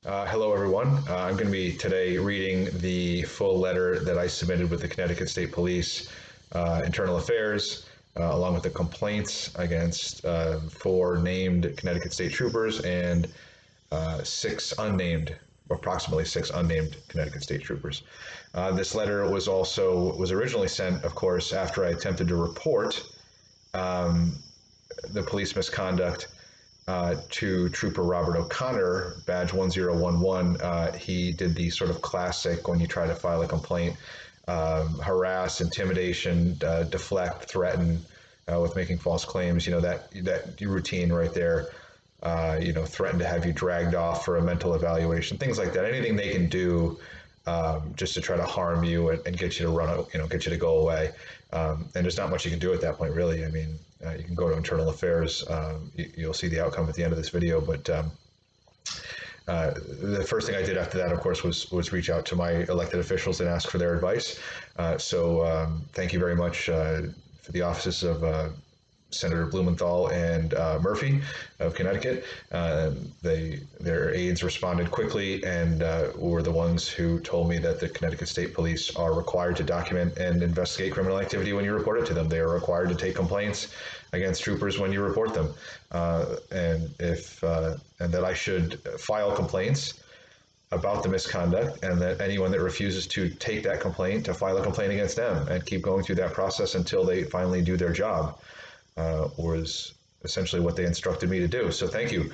Hello, everyone. I'm going to be today reading the full letter that I submitted with the Connecticut State Police Internal Affairs, along with the complaints against four named Connecticut State Troopers and approximately six unnamed Connecticut State Troopers. This letter was originally sent, of course, after I attempted to report the police misconduct to Trooper Robert O'Connor, badge 1011. He did the sort of classic when you try to file a complaint, harass, intimidation, deflect, threaten with making false claims. You know, that routine right there. Threaten to have you dragged off for a mental evaluation, things like that. Anything they can do just to try to harm you and get you to get you to go away. And there's not much you can do at that point, really. I mean, you can go to internal affairs. You'll see the outcome at the end of this video. But the first thing I did after that, of course, was reach out to my elected officials and ask for their advice. So thank you very much for the offices of Senator Blumenthal and Murphy of Connecticut. Their aides responded quickly and were the ones who told me that the Connecticut State Police are required to document and investigate criminal activity when you report it to them. They are required to take complaints against troopers when you report them, and that I should file complaints about the misconduct, and that anyone that refuses to take that complaint, to file a complaint against them and keep going through that process until they finally do their job. Was essentially what they instructed me to do. So thank you,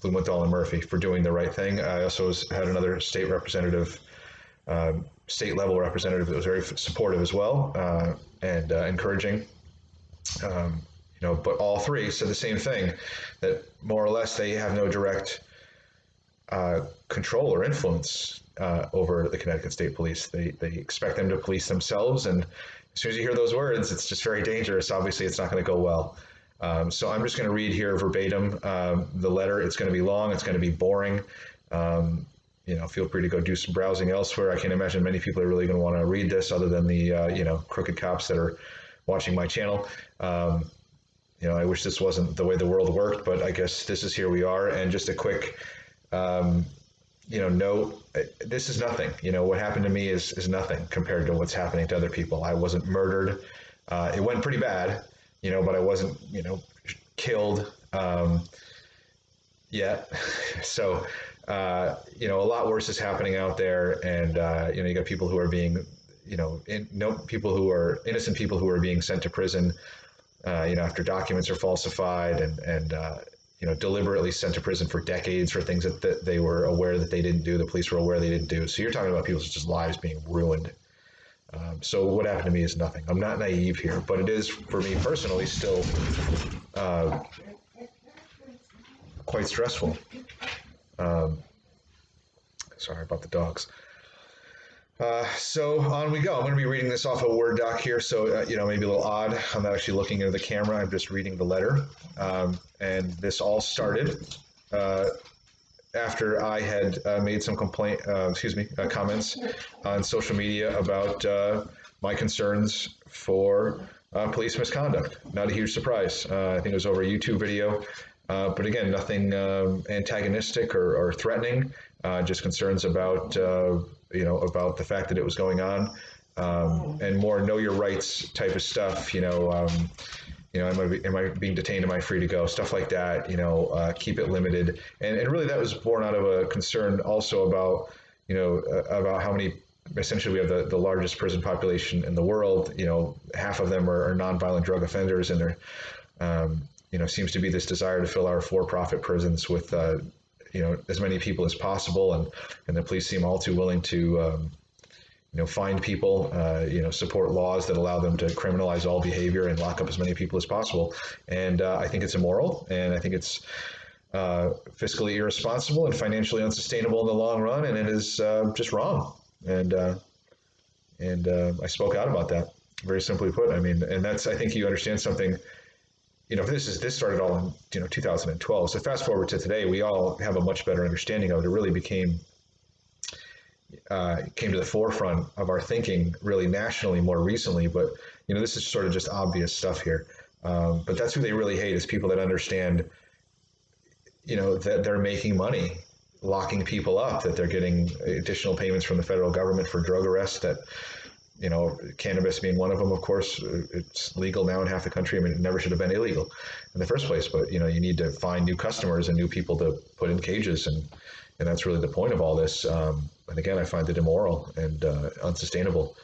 Blumenthal and Murphy, for doing the right thing. I also had another state representative, state level representative that was very supportive as well, and encouraging. But all three said the same thing, that more or less they have no direct control or influence over the Connecticut State Police. They expect them to police themselves, and as soon as you hear those words, it's just very dangerous. Obviously, it's not going to go well. So I'm just going to read here verbatim the letter. It's going to be long. It's going to be boring. Feel free to go do some browsing elsewhere. I can't imagine many people are really going to want to read this other than the crooked cops that are watching my channel. I wish this wasn't the way the world worked, but I guess this is here we are. And just a quick note, this is nothing. What happened to me is nothing compared to what's happening to other people. I wasn't murdered. It went pretty bad, but I wasn't, killed yet. So, a lot worse is happening out there. And, you got people who are being, innocent people who are being sent to prison, after documents are falsified and deliberately sent to prison for decades for things that they were aware that they didn't do, the police were aware they didn't do. So you're talking about people's just lives being ruined. So what happened to me is nothing. I'm not naive here, but it is, for me personally, still quite stressful. Sorry about the dogs. So on we go. I'm going to be reading this off a Word doc here, so maybe a little odd. I'm not actually looking into the camera. I'm just reading the letter. And this all started after I had made some comments on social media about my concerns for police misconduct. Not a huge surprise. I think it was over a YouTube video. But again, nothing antagonistic or threatening. Just concerns about about the fact that it was going on, and more know your rights type of stuff. Am I being detained? Am I free to go? Stuff like that. Keep it limited. And really, that was born out of a concern also about about how many. Essentially, we have the largest prison population in the world. Half of them are nonviolent drug offenders, and there seems to be this desire to fill our for-profit prisons with as many people as possible, and the police seem all too willing to find people, support laws that allow them to criminalize all behavior and lock up as many people as possible. And I think it's immoral, and I think it's fiscally irresponsible and financially unsustainable in the long run, and it is just wrong. And I spoke out about that, very simply put. I mean, and that's, I think you understand something. This started all in 2012. So fast forward to today, we all have a much better understanding of it. It really came to the forefront of our thinking, really nationally, more recently. But this is sort of just obvious stuff here. But that's who they really hate, is people that understand, that they're making money locking people up, that they're getting additional payments from the federal government for drug arrests, that, you know, cannabis being one of them, of course, it's legal now in half the country. I mean, it never should have been illegal in the first place, but, you know, you need to find new customers and new people to put in cages, and that's really the point of all this. And again, I find it immoral and unsustainable,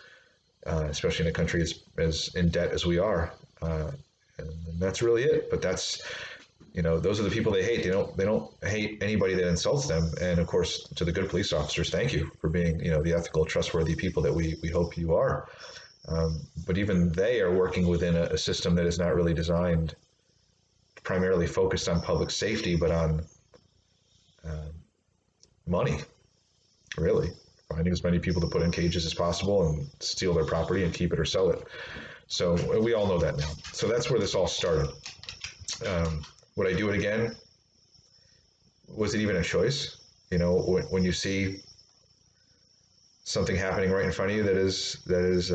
especially in a country as in debt as we are. And that's really it. But that's, you know, those are the people they hate. They don't hate anybody that insults them. And of course, to the good police officers, thank you for being, you know, the ethical, trustworthy people that we hope you are. But even they are working within a system that is not really designed, primarily focused on public safety, but on money, really. Finding as many people to put in cages as possible and steal their property and keep it or sell it. So we all know that now. So that's where this all started. Would I do it again? Was it even a choice? You know, when you see something happening right in front of you that is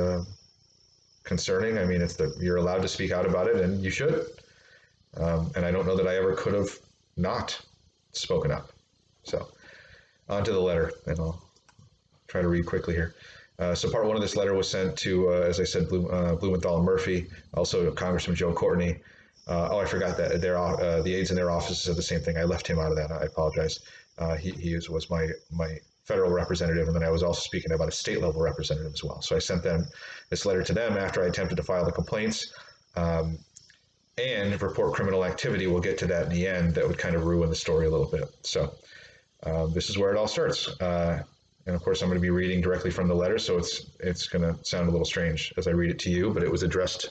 concerning, I mean, you're allowed to speak out about it, and you should. And I don't know that I ever could have not spoken up. So on to the letter, and I'll try to read quickly here. So part one of this letter was sent to, as I said, Blumenthal and Murphy, also Congressman Joe Courtney. I forgot that the aides in their office said the same thing. I left him out of that. I apologize. He was my federal representative, and then I was also speaking about a state level representative as well. So I sent this letter to them after I attempted to file the complaints and report criminal activity. We'll get to that in the end. That would kind of ruin the story a little bit. So this is where it all starts. And of course, I'm going to be reading directly from the letter, so it's going to sound a little strange as I read it to you, but it was addressed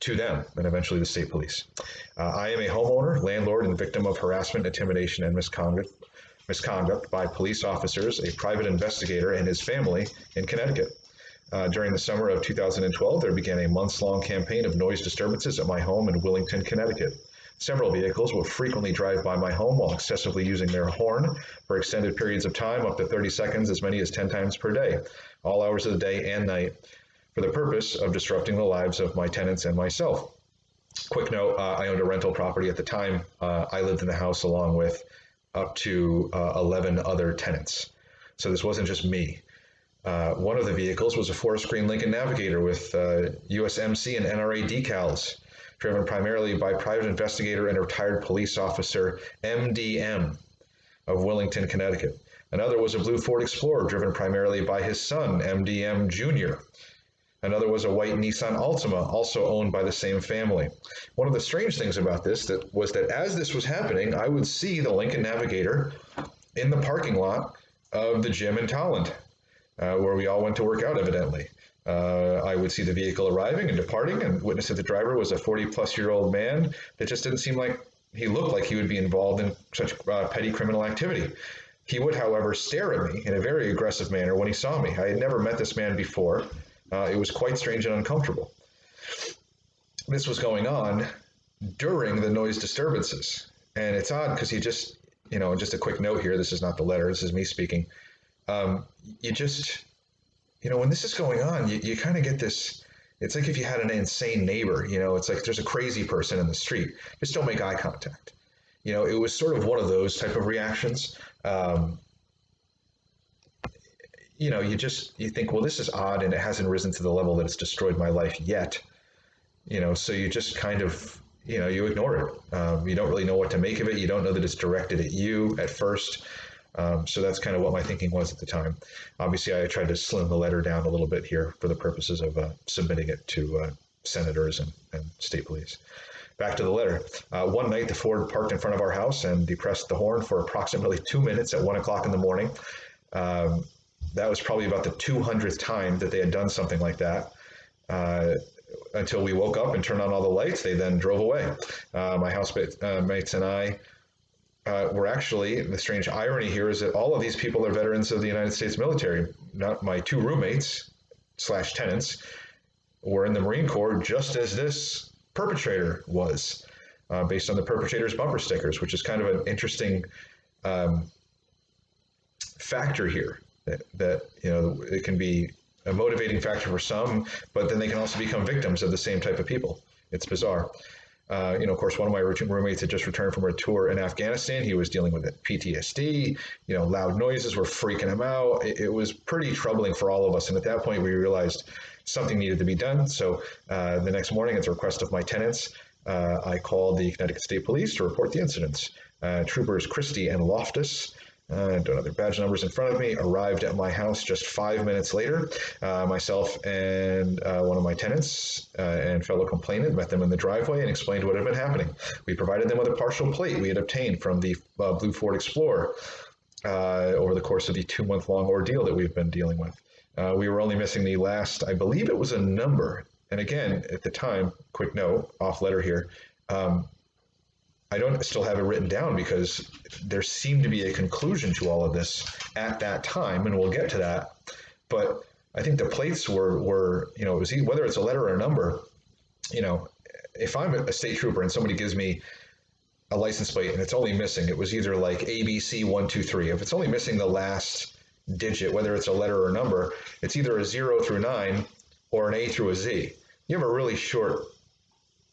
to them and eventually the state police. I am a homeowner, landlord, and victim of harassment, intimidation, and misconduct by police officers, a private investigator, and his family in Connecticut. During the summer of 2012, there began a months-long campaign of noise disturbances at my home in Willington, Connecticut. Several vehicles will frequently drive by my home while excessively using their horn for extended periods of time, up to 30 seconds, as many as 10 times per day, all hours of the day and night, for the purpose of disrupting the lives of my tenants and myself. Quick note, I owned a rental property at the time. I lived in the house along with up to 11 other tenants. So this wasn't just me. One of the vehicles was a forest green Lincoln Navigator with USMC and NRA decals, driven primarily by private investigator and retired police officer MDM of Willington, Connecticut. Another was a blue Ford Explorer, driven primarily by his son, MDM Jr. Another was a white Nissan Altima, also owned by the same family. One of the strange things about this was that as this was happening, I would see the Lincoln Navigator in the parking lot of the gym in Tolland, where we all went to work out, evidently. I would see the vehicle arriving and departing, and witness that the driver was a 40-plus-year-old man that just didn't seem like he looked like he would be involved in such petty criminal activity. He would, however, stare at me in a very aggressive manner when he saw me. I had never met this man before. It was quite strange and uncomfortable. This was going on during the noise disturbances. And it's odd because just a quick note here, this is not the letter, this is me speaking. When this is going on, you kind of get this, it's like if you had an insane neighbor, it's like there's a crazy person in the street, just don't make eye contact. It was sort of one of those type of reactions. You think, well, this is odd and it hasn't risen to the level that it's destroyed my life yet. So you just kind of, you ignore it. You don't really know what to make of it. You don't know that it's directed at you at first. So that's kind of what my thinking was at the time. Obviously, I tried to slim the letter down a little bit here for the purposes of submitting it to senators and state police. Back to the letter. One night, the Ford parked in front of our house and depressed the horn for approximately 2 minutes at 1 o'clock in the morning. That was probably about the 200th time that they had done something like that. Until we woke up and turned on all the lights, they then drove away. My housemates and I were actually, the strange irony here is that all of these people are veterans of the United States military. Not my two roommates / tenants were in the Marine Corps, just as this perpetrator was, based on the perpetrator's bumper stickers, which is kind of an interesting factor here. That it can be a motivating factor for some, but then they can also become victims of the same type of people. It's bizarre. Of course, one of my roommates had just returned from a tour in Afghanistan. He was dealing with PTSD. Loud noises were freaking him out. It was pretty troubling for all of us. And at that point, we realized something needed to be done. So the next morning, at the request of my tenants, I called the Connecticut State Police to report the incidents. Troopers Cristy and Loftis, don't have their badge numbers in front of me, arrived at my house just 5 minutes later. Myself and one of my tenants and fellow complainant met them in the driveway and explained what had been happening. We provided them with a partial plate we had obtained from the blue Ford Explorer over the course of the 2-month-long ordeal that we've been dealing with. We were only missing the last, I believe it was a number. And again, at the time, quick note, off letter here, I don't still have it written down because there seemed to be a conclusion to all of this at that time, and we'll get to that. But I think the plates were it was whether it's a letter or a number, if I'm a state trooper and somebody gives me a license plate and it's only missing, it was either like ABC 123. If it's only missing the last digit, whether it's a letter or a number, it's either a 0 through 9 or an A through a Z. You have a really short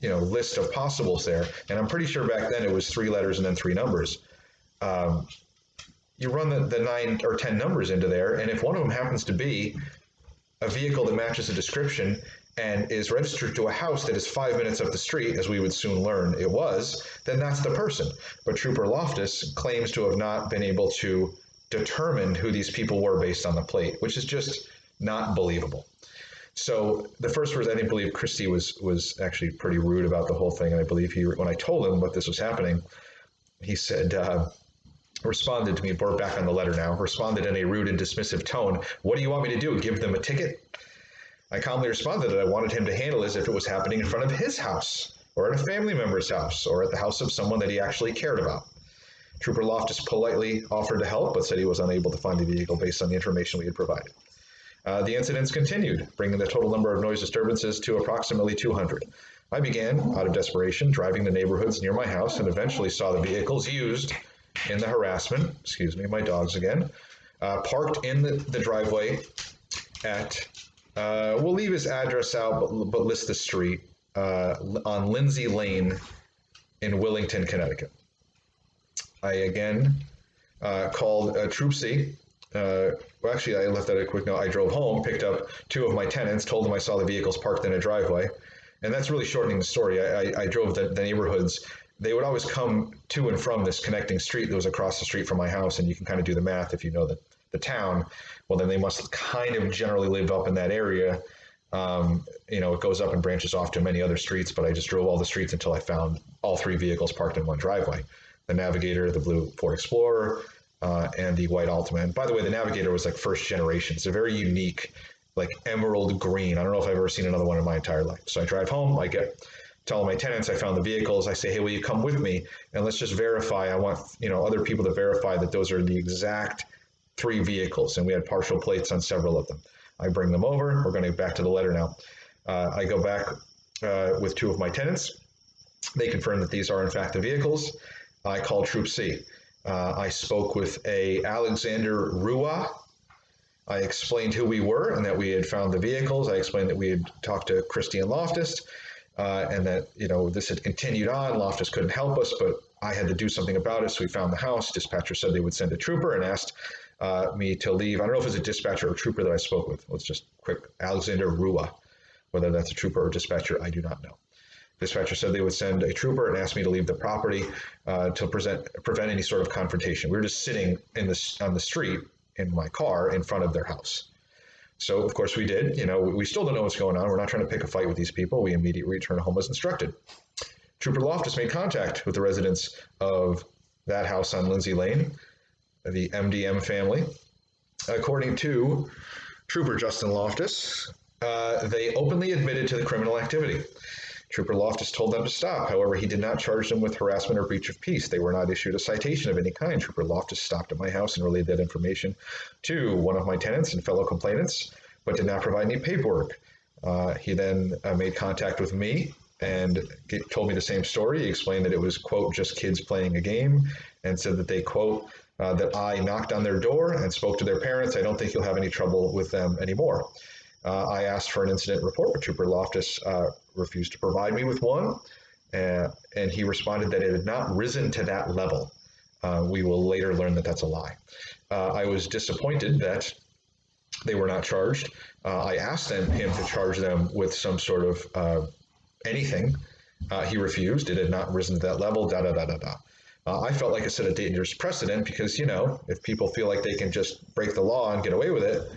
list of possibles there. And I'm pretty sure back then it was 3 letters and then 3 numbers. You run the 9 or 10 numbers into there, and if one of them happens to be a vehicle that matches the description and is registered to a house that is 5 minutes up the street, as we would soon learn it was, then that's the person. But Trooper Loftis claims to have not been able to determine who these people were based on the plate, which is just not believable. So the first words, I think, believe Cristy was actually pretty rude about the whole thing. And I believe when I told him what this was happening, he said, responded to me, we're back on the letter now, responded in a rude and dismissive tone, "What do you want me to do, give them a ticket?" I calmly responded that I wanted him to handle as if it was happening in front of his house, or at a family member's house, or at the house of someone that he actually cared about. Trooper Loftis politely offered to help, but said he was unable to find the vehicle based on the information we had provided. The incidents continued, bringing the total number of noise disturbances to approximately 200. I began, out of desperation, driving the neighborhoods near my house and eventually saw the vehicles used in the harassment, my dogs again, parked in the driveway at, we'll leave his address out, but list the street, on Lindsay Lane in Willington, Connecticut. I again called Troop C. Actually, I left out a quick note. I drove home, picked up 2 of my tenants, told them I saw the vehicles parked in a driveway. And that's really shortening the story. I drove the neighborhoods. They would always come to and from this connecting street that was across the street from my house, and you can kind of do the math if you know the town. Well, then they must kind of generally live up in that area. It goes up and branches off to many other streets, but I just drove all the streets until I found all 3 vehicles parked in one driveway. The Navigator, the blue Ford Explorer, and the white Altima. And by the way, the Navigator was like first generation. It's a very unique, like emerald green. I don't know if I've ever seen another one in my entire life. So I drive home, I tell my tenants I found the vehicles. I say, hey, will you come with me? And let's just verify. I want, other people to verify that those are the exact 3 vehicles. And we had partial plates on several of them. I bring them over. We're going to get back to the letter now. I go back with 2 of my tenants. They confirm that these are in fact the vehicles. I call Troop C. I spoke with a Alexander Rua. I explained who we were and that we had found the vehicles. I explained that we had talked to Cristy and Loftis, and that this had continued on. Loftis couldn't help us, but I had to do something about it. So we found the house. Dispatcher said they would send a trooper and asked me to leave. I don't know if it was a dispatcher or trooper that I spoke with. Let's just quick, Alexander Rua. Whether that's a trooper or dispatcher, I do not know. Dispatcher said they would send a trooper and ask me to leave the property to prevent any sort of confrontation. We were just sitting on the street in my car in front of their house. So, of course, we did. We still don't know what's going on. We're not trying to pick a fight with these people. We immediately returned home as instructed. Trooper Loftis made contact with the residents of that house on Lindsay Lane, the MDM family. According to Trooper Justin Loftis, they openly admitted to the criminal activity. Trooper Loftis told them to stop. However, he did not charge them with harassment or breach of peace. They were not issued a citation of any kind. Trooper Loftis stopped at my house and relayed that information to one of my tenants and fellow complainants, but did not provide any paperwork. He then made contact with me and told me the same story. He explained that it was, quote, just kids playing a game, and said that they, quote, that I knocked on their door and spoke to their parents. I don't think you'll have any trouble with them anymore. I asked for an incident report, but Trooper Loftis refused to provide me with one. And he responded that it had not risen to that level. We will later learn that that's a lie. I was disappointed that they were not charged. I asked him to charge them with some sort of anything. He refused. It had not risen to that level. Da da da da da. I felt like it set a dangerous precedent because, you know, if people feel like they can just break the law and get away with it,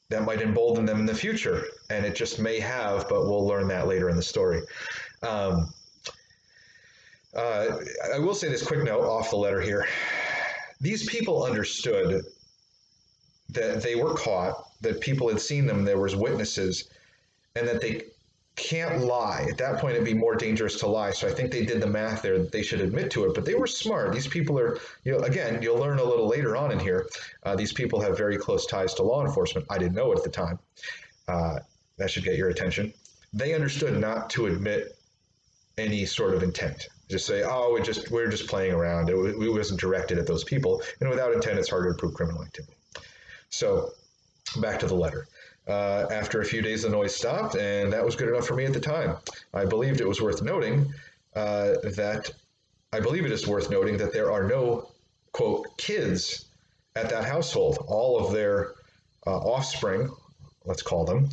that might embolden them in the future. And it just may have, but we'll learn that later in the story. I will say this quick note off the letter here. These people understood that they were caught, that people had seen them, there was witnesses, and that they can't lie. At that point, it'd be more dangerous to lie. So I think they did the math there that they should admit to it. But they were smart. These people are, you know, again, you'll learn a little later on in here. These people have very close ties to law enforcement. I didn't know it at the time. That should get your attention. They understood not to admit any sort of intent. Just say, oh, we're just playing around. It wasn't directed at those people. And without intent, it's harder to prove criminal activity. So back to the letter. After a few days, the noise stopped, and that was good enough for me at the time. I believed it was worth noting that there are no, quote, kids at that household. All of their offspring, let's call them,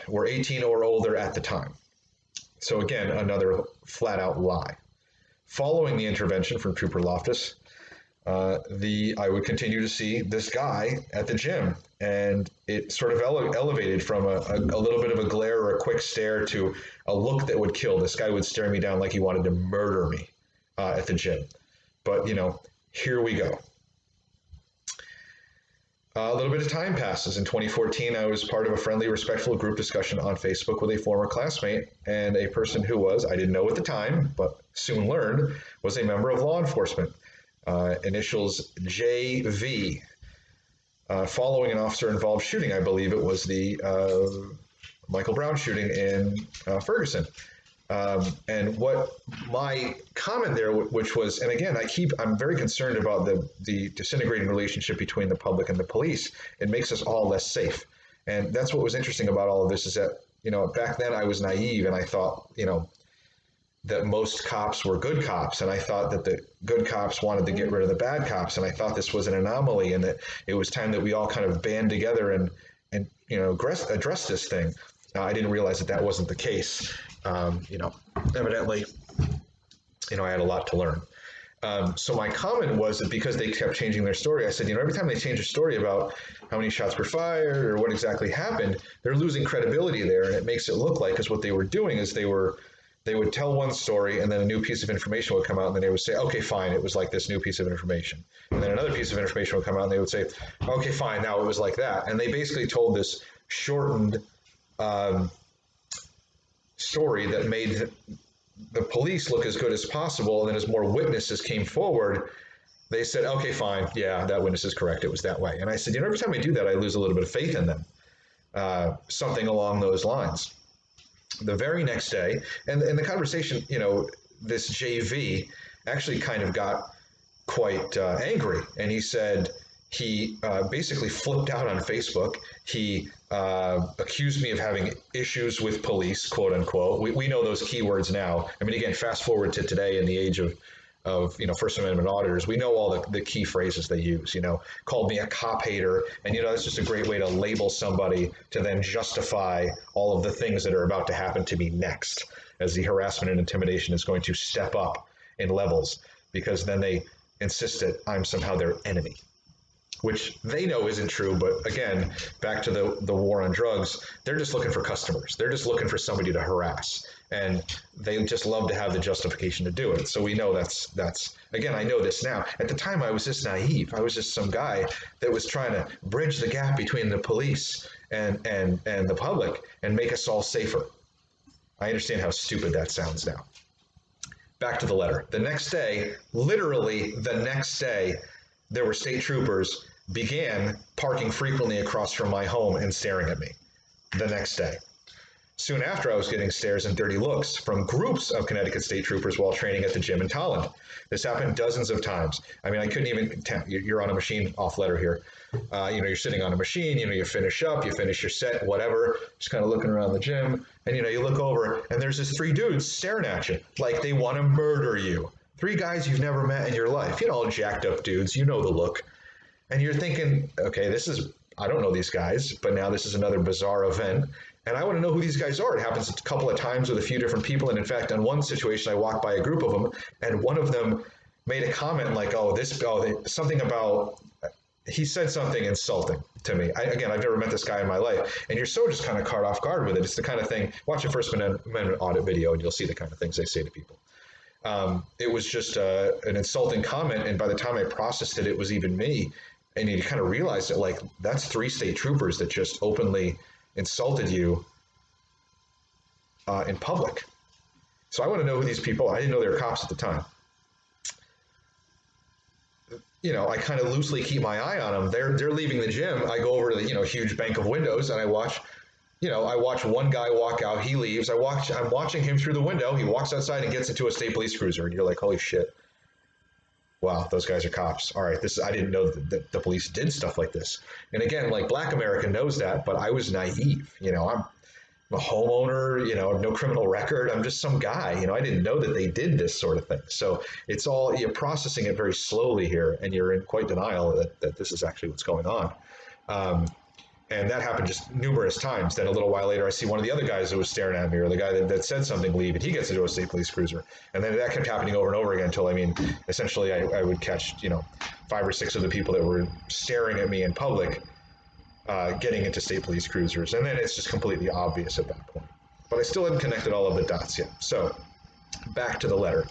were 18 or older at the time. So again, another flat-out lie. Following the intervention from Trooper Loftis, I would continue to see this guy at the gym, and it sort of elevated from a little bit of a glare or a quick stare to a look that would kill. This guy would stare me down like he wanted to murder me at the gym. But, you know, here we go. A little bit of time passes. In 2014, I was part of a friendly, respectful group discussion on Facebook with a former classmate and a person who was, I didn't know at the time, but soon learned, was a member of law enforcement. Initials JV. Following an officer-involved shooting, I believe it was the Michael Brown shooting in Ferguson. And what my comment there, which was, and again, I'm very concerned about the disintegrating relationship between the public and the police. It makes us all less safe. And that's what was interesting about all of this is that, you know, back then I was naive and I thought, you know, that most cops were good cops, and I thought that the good cops wanted to get rid of the bad cops, and I thought this was an anomaly, and that it was time that we all kind of band together and you know address this thing. I didn't realize that wasn't the case. You know, evidently, you know, I had a lot to learn. So my comment was that because they kept changing their story, I said, you know, every time they change a story about how many shots were fired or what exactly happened, they're losing credibility there, and it makes it look like, because what they were doing is they would tell one story and then a new piece of information would come out and then they would say, okay, fine, it was like this new piece of information. And then another piece of information would come out and they would say, okay, fine, now it was like that. And they basically told this shortened story that made the police look as good as possible. And then as more witnesses came forward, they said, okay, fine, yeah, that witness is correct, it was that way. And I said, you know, every time I do that, I lose a little bit of faith in them. Something along those lines. The very next day, and the conversation, you know, this JV actually kind of got quite angry, and he said he basically flipped out on Facebook. He accused me of having issues with police, quote unquote. We know those keywords now. I mean, again, fast forward to today in the age of you know, First Amendment auditors, we know all the key phrases they use, you know, called me a cop hater. And, you know, that's just a great way to label somebody to then justify all of the things that are about to happen to me next, as the harassment and intimidation is going to step up in levels, because then they insist that I'm somehow their enemy, which they know isn't true. But again, back to the war on drugs, they're just looking for customers. They're just looking for somebody to harass. And they just love to have the justification to do it. So we know that's again, I know this now. At the time, I was just naive. I was just some guy that was trying to bridge the gap between the police and the public and make us all safer. I understand how stupid that sounds now. Back to the letter. The next day, literally the next day, there were state troopers began parking frequently across from my home and staring at me. The next day. Soon after, I was getting stares and dirty looks from groups of Connecticut state troopers while training at the gym in Tolland. This happened dozens of times. I mean, I couldn't even, you're on a machine off letter here. You're sitting on a machine, you finish up, you finish your set, whatever, just kind of looking around the gym, and you look over, and there's this three dudes staring at you like they want to murder you. Three guys you've never met in your life, all jacked up dudes, the look. And you're thinking, okay, I don't know these guys, but now this is another bizarre event. And I want to know who these guys are. It happens a couple of times with a few different people. And in fact, on one situation, I walked by a group of them, and one of them made a comment like, something about, he said something insulting to me. I've never met this guy in my life. And you're so just kind of caught off guard with it. It's the kind of thing, watch a First Amendment audit video, and you'll see the kind of things they say to people. It was just an insulting comment. And by the time I processed it, it was even me. And you kind of realize that, like, that's three state troopers that just openly insulted you in public. So I want to know who these people are. I didn't know they were cops at the time. I kind of loosely keep my eye on them. They're leaving the gym. I go over to the huge bank of windows, and I watch one guy walk out. He leaves. I'm watching him through the window. He walks outside and gets into a state police cruiser, and you're like, holy shit. Wow, those guys are cops. All right, I didn't know that the police did stuff like this. And again, like, Black America knows that, but I was naive. I'm a homeowner, no criminal record. I'm just some guy. I didn't know that they did this sort of thing. So it's all, you're processing it very slowly here, and you're in quite denial that this is actually what's going on. And that happened just numerous times. Then a little while later, I see one of the other guys that was staring at me, or the guy that said something, leave, and he gets into a state police cruiser. And then that kept happening over and over again until, essentially I would catch, 5 or 6 of the people that were staring at me in public getting into state police cruisers. And then it's just completely obvious at that point. But I still hadn't connected all of the dots yet. So back to the letter.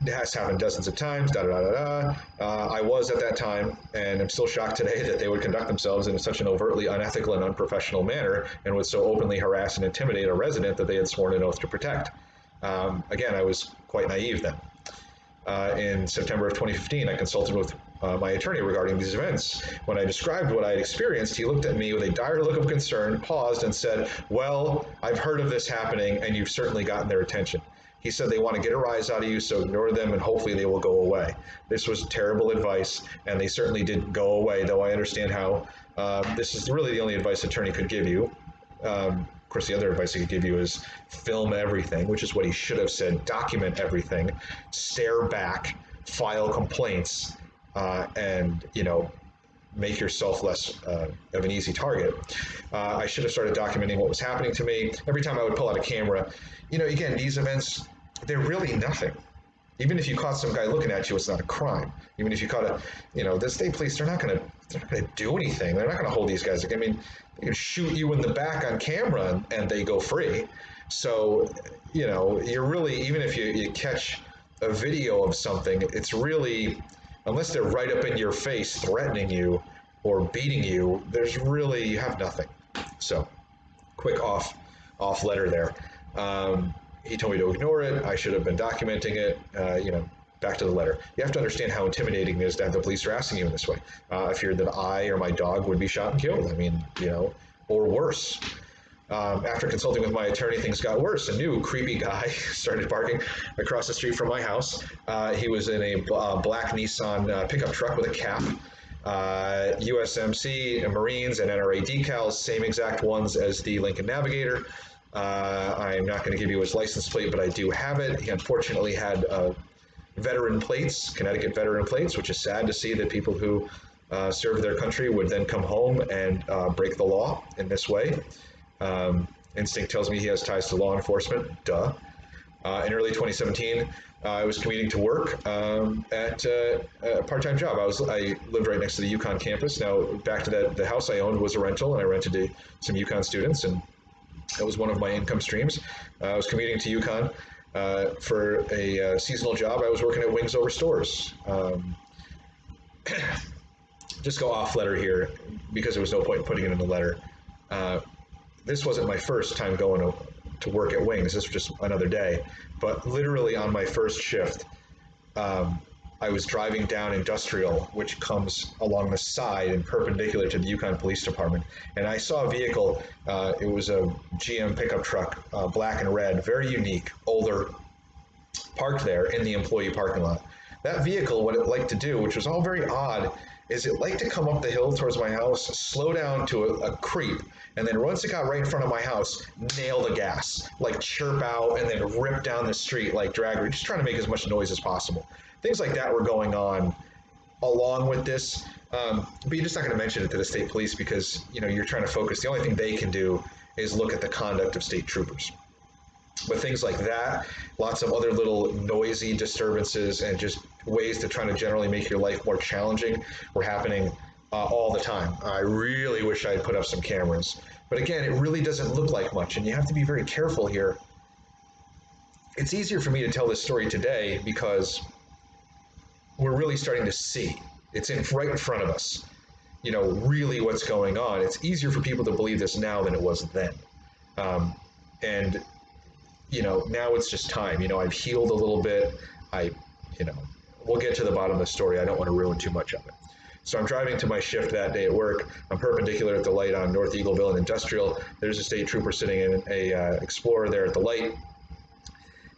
It has happened dozens of times, I was at that time, and I'm still shocked today that they would conduct themselves in such an overtly unethical and unprofessional manner, and would so openly harass and intimidate a resident that they had sworn an oath to protect. Again, I was quite naive then. In September of 2015, I consulted with my attorney regarding these events. When I described what I had experienced, he looked at me with a dire look of concern, paused, and said, well, I've heard of this happening, and you've certainly gotten their attention. He said they want to get a rise out of you, so ignore them and hopefully they will go away. This was terrible advice, and they certainly didn't go away, though I understand how this is really the only advice an attorney could give you. Of course, the other advice he could give you is film everything, which is what he should have said. Document everything, stare back, file complaints, and, make yourself less of an easy target. I should have started documenting what was happening to me. Every time I would pull out a camera, again, these events, they're really nothing. Even if you caught some guy looking at you, it's not a crime. Even if you caught the state police, they're not going to do anything. They're not going to hold these guys. They can shoot you in the back on camera and they go free. So, you're really, even if you catch a video of something, it's really, unless they're right up in your face threatening you or beating you, you have nothing. So, quick off letter there. He told me to ignore it. I should have been documenting it. Back to the letter. You have to understand how intimidating it is to have the police harassing you in this way. I feared that I or my dog would be shot and killed. Or worse. After consulting with my attorney, things got worse. A new creepy guy started parking across the street from my house. He was in a black Nissan pickup truck with a cap, USMC, Marines, and NRA decals, same exact ones as the Lincoln Navigator. I'm not going to give you his license plate, but I do have it. He unfortunately had veteran plates, Connecticut veteran plates, which is sad to see that people who served their country would then come home and break the law in this way. Instinct tells me he has ties to law enforcement. Duh. In early 2017, I was commuting to work at a part-time job. I lived right next to the UConn campus. Now, back to that, the house I owned was a rental, and I rented to some UConn students, and that was one of my income streams. I was commuting to UConn for a seasonal job. I was working at Wings Over Stores. Just go off letter here because there was no point in putting it in the letter. This wasn't my first time going to work at Wings. This was just another day. But literally on my first shift, I was driving down Industrial, which comes along the side and perpendicular to the Yukon Police Department. And I saw a vehicle. It was a GM pickup truck, black and red, very unique, older, parked there in the employee parking lot. That vehicle, what it liked to do, which was all very odd, is it liked to come up the hill towards my house, slow down to a creep, and then once it got right in front of my house, nail the gas, like chirp out and then rip down the street like drag, just trying to make as much noise as possible. Things like that were going on along with this, but you're just not going to mention it to the state police because you're trying to focus. The only thing they can do is look at the conduct of state troopers. But things like that, lots of other little noisy disturbances and just ways to try to generally make your life more challenging were happening all the time. I really wish I had put up some cameras. But again, it really doesn't look like much, and you have to be very careful here. It's easier for me to tell this story today because we're really starting to see. It's right in front of us, really what's going on. It's easier for people to believe this now than it was then. And now it's just time. I've healed a little bit. We'll get to the bottom of the story. I don't want to ruin too much of it. So I'm driving to my shift that day at work. I'm perpendicular at the light on North Eagleville and Industrial. There's a state trooper sitting in a Explorer there at the light.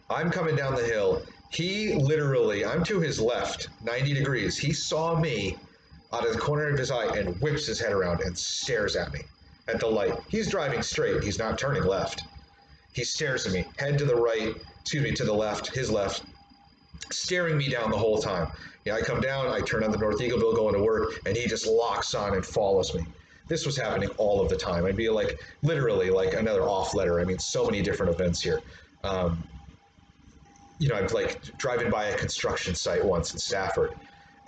I'm coming down the hill. He literally, I'm to his left, 90 degrees. He saw me out of the corner of his eye and whips his head around and stares at me at the light. He's driving straight. He's not turning left. He stares at me, head to the right, to the left, his left, staring me down the whole time. I come down, I turn on the North Eagleville going to work, and he just locks on and follows me. This was happening all of the time. I'd be literally like another off letter. I mean, so many different events here. I've driving by a construction site once in Stafford,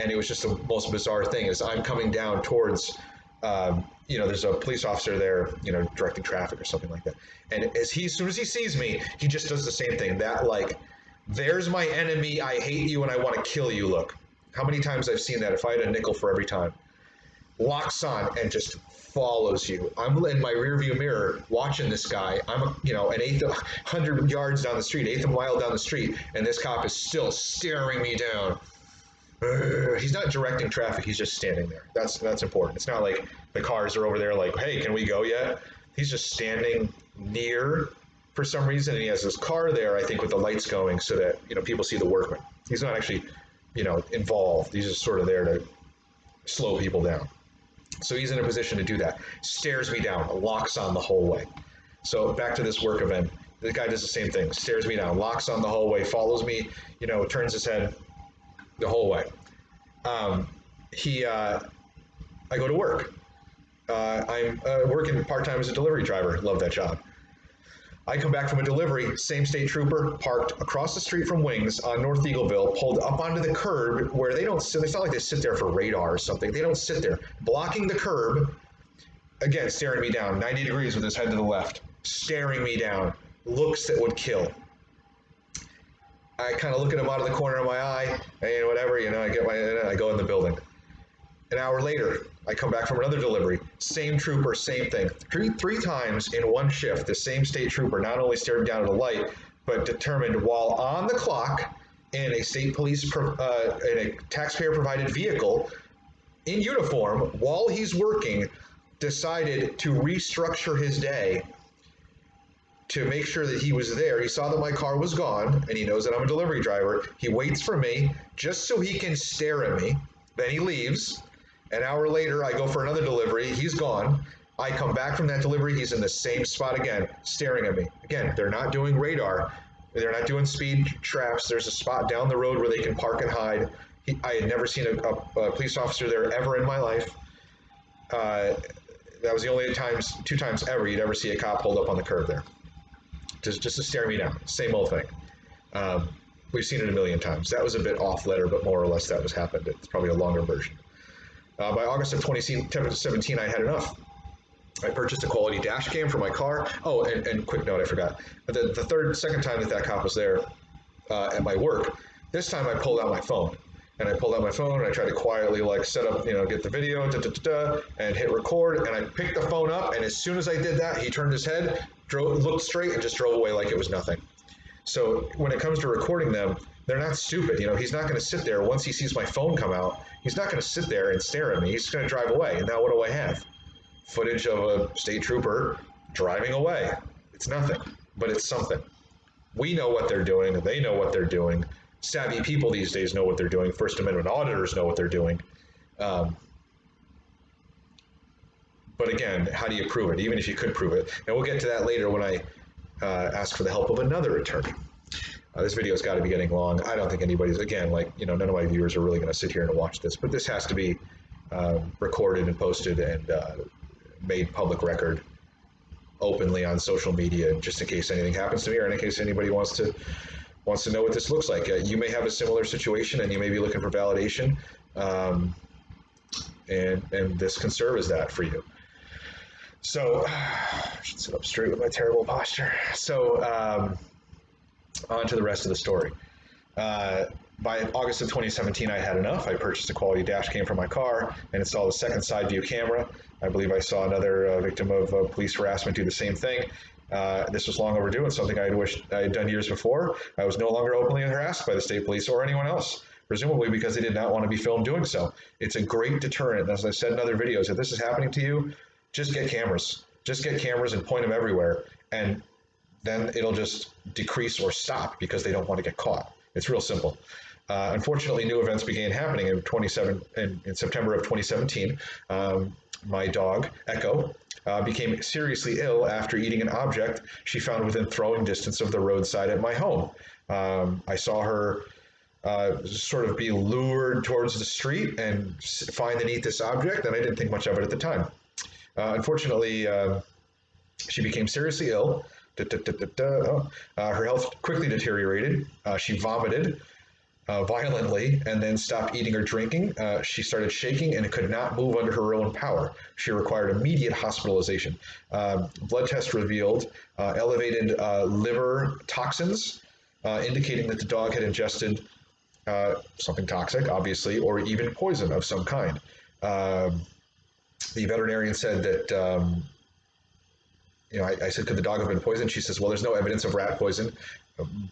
and it was just the most bizarre thing is I'm coming down towards, there's a police officer there, directing traffic or something like that. And as soon as he sees me, he just does the same thing. That there's my enemy, I hate you and I want to kill you look. How many times I've seen that if I had a nickel for every time. Locks on and just follows you. I'm in my rearview mirror watching this guy. I'm an eighth of 100 yards down the street, eighth of a mile down the street, and this cop is still staring me down. He's not directing traffic, he's just standing there. That's important. It's not like the cars are over there like, hey, can we go yet? He's just standing near for some reason, and he has his car there, I think, with the lights going so that people see the workman. He's not actually involved. He's just sort of there to slow people down. So he's in a position to do that. Stares me down, locks on the whole way. So back to this work event. The guy does the same thing. Stares me down, locks on the whole way, follows me, turns his head the whole way. I go to work. I'm working part-time as a delivery driver. Love that job. I come back from a delivery, same state trooper, parked across the street from Wings on North Eagleville, pulled up onto the curb where they don't sit. It's not like they sit there for radar or something. They don't sit there. Blocking the curb, again, staring me down, 90 degrees with his head to the left, staring me down, looks that would kill. I kind of look at him out of the corner of my eye, and whatever, I go in the building. An hour later, I come back from another delivery. Same trooper, same thing. Three times in one shift, the same state trooper not only stared me down at a light, but determined while on the clock in a state police, in a taxpayer-provided vehicle, in uniform, while he's working, decided to restructure his day to make sure that he was there. He saw that my car was gone, and he knows that I'm a delivery driver. He waits for me just so he can stare at me. Then he leaves. An hour later, I go for another delivery. He's gone. I come back from that delivery. He's in the same spot again, staring at me. Again, they're not doing radar. They're not doing speed traps. There's a spot down the road where they can park and hide. I had never seen a police officer there ever in my life. That was the only two times ever you'd ever see a cop hold up on the curb there. Just to stare me down. Same old thing. We've seen it a million times. That was a bit off letter, but more or less that was happened. It's probably a longer version. By August of 2017, I had enough. I purchased a quality dash cam for my car. Oh, and quick note, I forgot. The second time that cop was there at my work, this time I pulled out my phone. And I pulled out my phone and I tried to quietly set up, get the video, and hit record. And I picked the phone up, and as soon as I did that, he turned his head, looked straight, and just drove away like it was nothing. So when it comes to recording them, they're not stupid. He's not going to sit there once he sees my phone come out. He's not going to sit there and stare at me. He's going to drive away. And now what do I have? Footage of a state trooper driving away. It's nothing, but it's something. We know what they're doing. They know what they're doing. Savvy people these days know what they're doing. First Amendment auditors know what they're doing. But again, how do you prove it? Even if you could prove it, and we'll get to that later when I ask for the help of another attorney. This video's got to be getting long. I don't think anybody's, again, like, you know, none of my viewers are really going to sit here and watch this, but this has to be recorded and posted and made public record openly on social media, just in case anything happens to me or in case anybody wants to know what this looks like. You may have a similar situation and you may be looking for validation, and this can serve as that for you. So, I should sit up straight with my terrible posture. So, on to the rest of the story. By August of 2017, I had enough. I purchased a quality dash cam for my car and installed a second side view camera. I believe I saw another victim of police harassment do the same thing. This was long overdue and something I wished I had done years before. I was no longer openly harassed by the state police or anyone else, presumably because they did not want to be filmed doing so. It's a great deterrent. As I've said in other videos, if this is happening to you, just get cameras. Just get cameras and point them everywhere, and then it'll just decrease or stop because they don't want to get caught. It's real simple. Unfortunately, new events began happening in September of 2017. My dog, Echo, became seriously ill after eating an object she found within throwing distance of the roadside at my home. I saw her sort of be lured towards the street and find and eat this object, and I didn't think much of it at the time. Unfortunately, she became seriously ill. Her health quickly deteriorated. She vomited violently and then stopped eating or drinking. She started shaking and could not move under her own power. She required immediate hospitalization. Blood tests revealed elevated liver toxins, indicating that the dog had ingested something toxic, obviously, or even poison of some kind. The veterinarian said that, I said, could the dog have been poisoned? She says, well, there's no evidence of rat poison,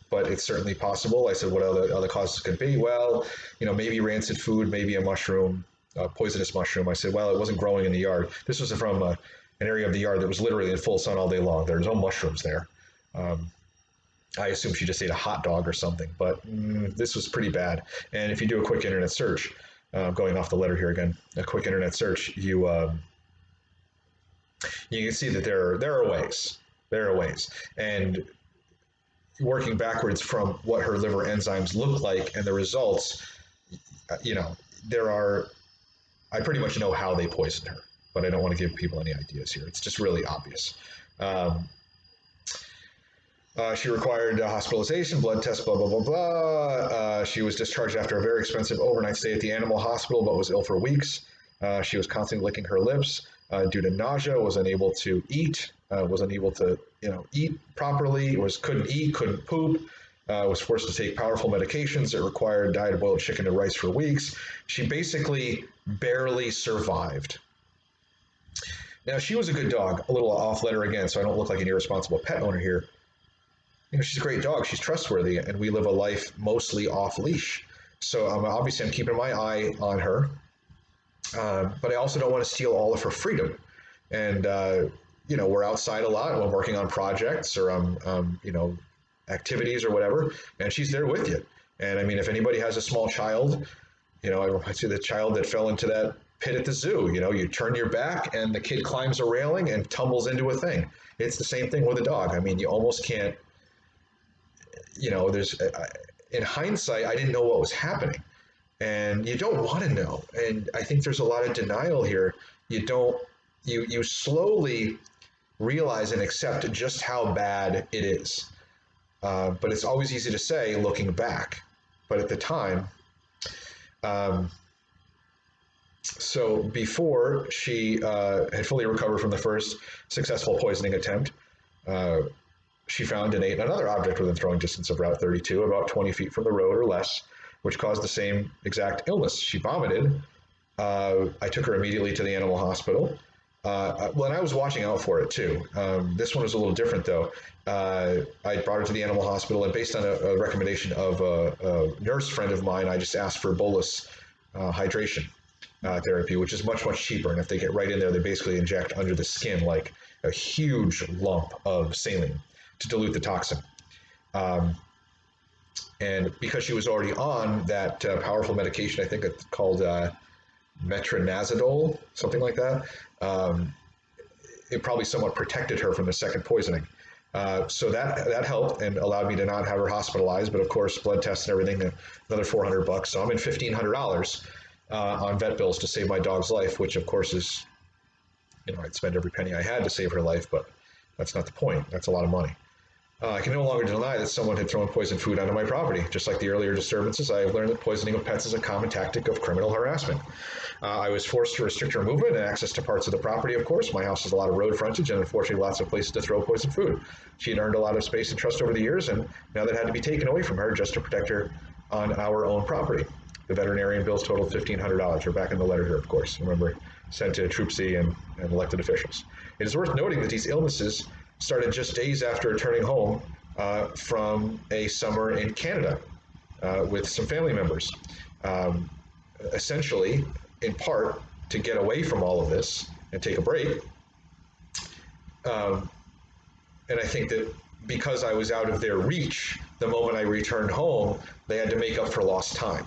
but it's certainly possible. I said, what other causes could be? Well, maybe rancid food, maybe a mushroom, a poisonous mushroom. I said, well, it wasn't growing in the yard. This was from an area of the yard that was literally in full sun all day long. There's no mushrooms there. I assume she just ate a hot dog or something, but this was pretty bad. And if you do a quick internet search, going off the letter here again, a quick internet search, you can see that there are ways, and working backwards from what her liver enzymes look like and the results, I pretty much know how they poisoned her, but I don't want to give people any ideas here. It's just really obvious. She required hospitalization, blood test, blah, blah, blah, blah. She was discharged after a very expensive overnight stay at the animal hospital, but was ill for weeks. She was constantly licking her lips due to nausea, was unable to eat, was unable to eat properly, couldn't eat, couldn't poop, was forced to take powerful medications that required diet of boiled chicken and rice for weeks. She basically barely survived. Now, she was a good dog, a little off letter again, so I don't look like an irresponsible pet owner here. She's a great dog, she's trustworthy, and we live a life mostly off leash. So obviously I'm keeping my eye on her, but I also don't want to steal all of her freedom. And, we're outside a lot, we're working on projects or activities or whatever, and she's there with you. And I mean, if anybody has a small child, I see the child that fell into that pit at the zoo, you turn your back and the kid climbs a railing and tumbles into a thing. It's the same thing with a dog. I mean, you almost can't, in hindsight, I didn't know what was happening, and you don't want to know. And I think there's a lot of denial here. You slowly realize and accept just how bad it is. But it's always easy to say looking back. But at the time, so before she had fully recovered from the first successful poisoning attempt, she found and ate another object within throwing distance of Route 32, about 20 feet from the road or less, which caused the same exact illness. She vomited. I took her immediately to the animal hospital. And I was watching out for it too. This one was a little different though. I brought her to the animal hospital, and based on a recommendation of a nurse friend of mine, I just asked for bolus hydration therapy, which is much, much cheaper. And if they get right in there, they basically inject under the skin like a huge lump of saline to dilute the toxin. And because she was already on that powerful medication, I think it's called metronidazole, something like that, it probably somewhat protected her from the second poisoning. So that helped and allowed me to not have her hospitalized. But of course, blood tests and everything, another $400. So I'm in $1,500 on vet bills to save my dog's life, which of course is, I'd spend every penny I had to save her life, but that's not the point. That's a lot of money. I can no longer deny that someone had thrown poisoned food onto my property. Just like the earlier disturbances, I have learned that poisoning of pets is a common tactic of criminal harassment. I was forced to restrict her movement and access to parts of the property, of course. My house has a lot of road frontage and unfortunately lots of places to throw poisoned food. She had earned a lot of space and trust over the years, and now that had to be taken away from her just to protect her on our own property. The veterinarian bills totaled $1,500. We're back in the letter here, of course. Remember, sent to Troop C and elected officials. It is worth noting that these illnesses started just days after returning home from a summer in Canada with some family members. Essentially, in part, to get away from all of this and take a break. And I think that because I was out of their reach, the moment I returned home, they had to make up for lost time.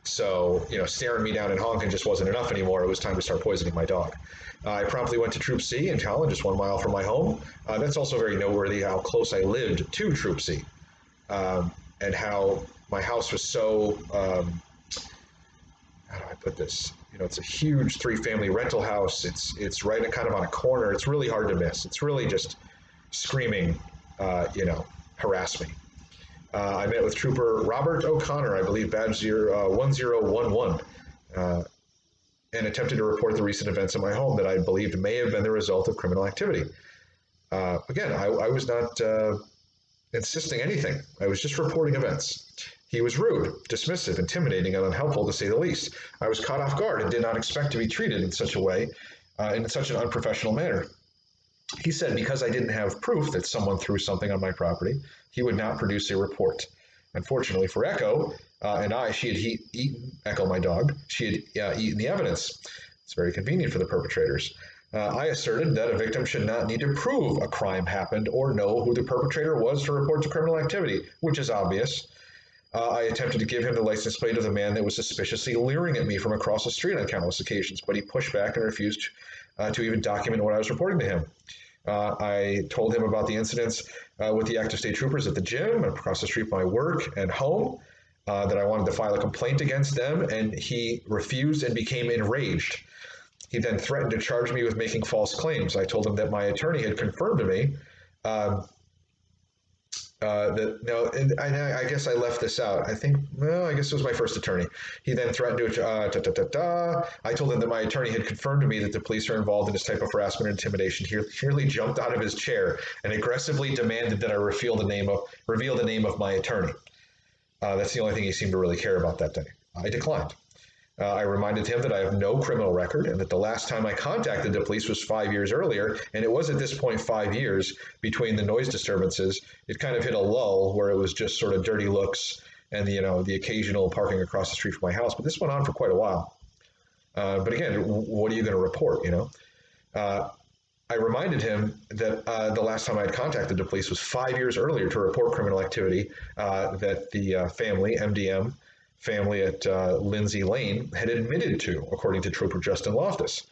So, staring me down and honking just wasn't enough anymore. It was time to start poisoning my dog. I promptly went to Troop C in Holland, just 1 mile from my home. That's also very noteworthy how close I lived to Troop C, and how my house was so, how do I put this? It's a huge 3-family rental house. It's right kind of on a corner. It's really hard to miss. It's really just screaming, harass me. I met with Trooper Robert O'Connor, I believe, badge 1011, and attempted to report the recent events in my home that I believed may have been the result of criminal activity. Again, I was not insisting anything. I was just reporting events. He was rude, dismissive, intimidating, and unhelpful to say the least. I was caught off guard and did not expect to be treated in such a way, in such an unprofessional manner. He said because I didn't have proof that someone threw something on my property, he would not produce a report. Unfortunately for Echo she had eaten, Echo, my dog, she had eaten the evidence. It's very convenient for the perpetrators. I asserted that a victim should not need to prove a crime happened or know who the perpetrator was to report to criminal activity, which is obvious. I attempted to give him the license plate of the man that was suspiciously leering at me from across the street on countless occasions, but he pushed back and refused to even document what I was reporting to him. I told him about the incidents with the active state troopers at the gym, across the street from my work and home, that I wanted to file a complaint against them, and he refused and became enraged. He then threatened to charge me with making false claims. I told him that my attorney had confirmed to me I guess I left this out. I guess it was my first attorney. He then threatened to, I told him that my attorney had confirmed to me that the police are involved in this type of harassment and intimidation. He nearly jumped out of his chair and aggressively demanded that I reveal the name of my attorney. That's the only thing he seemed to really care about that day. I declined. I reminded him that I have no criminal record and that the last time I contacted the police was 5 years earlier, and it was at this point 5 years between the noise disturbances. It kind of hit a lull where it was just sort of dirty looks and the occasional parking across the street from my house, but this went on for quite a while. But again, what are you going to report, I reminded him that the last time I had contacted the police was 5 years earlier to report criminal activity that the family, MDM, family at Lindsay Lane had admitted to, according to Trooper Justin Loftis.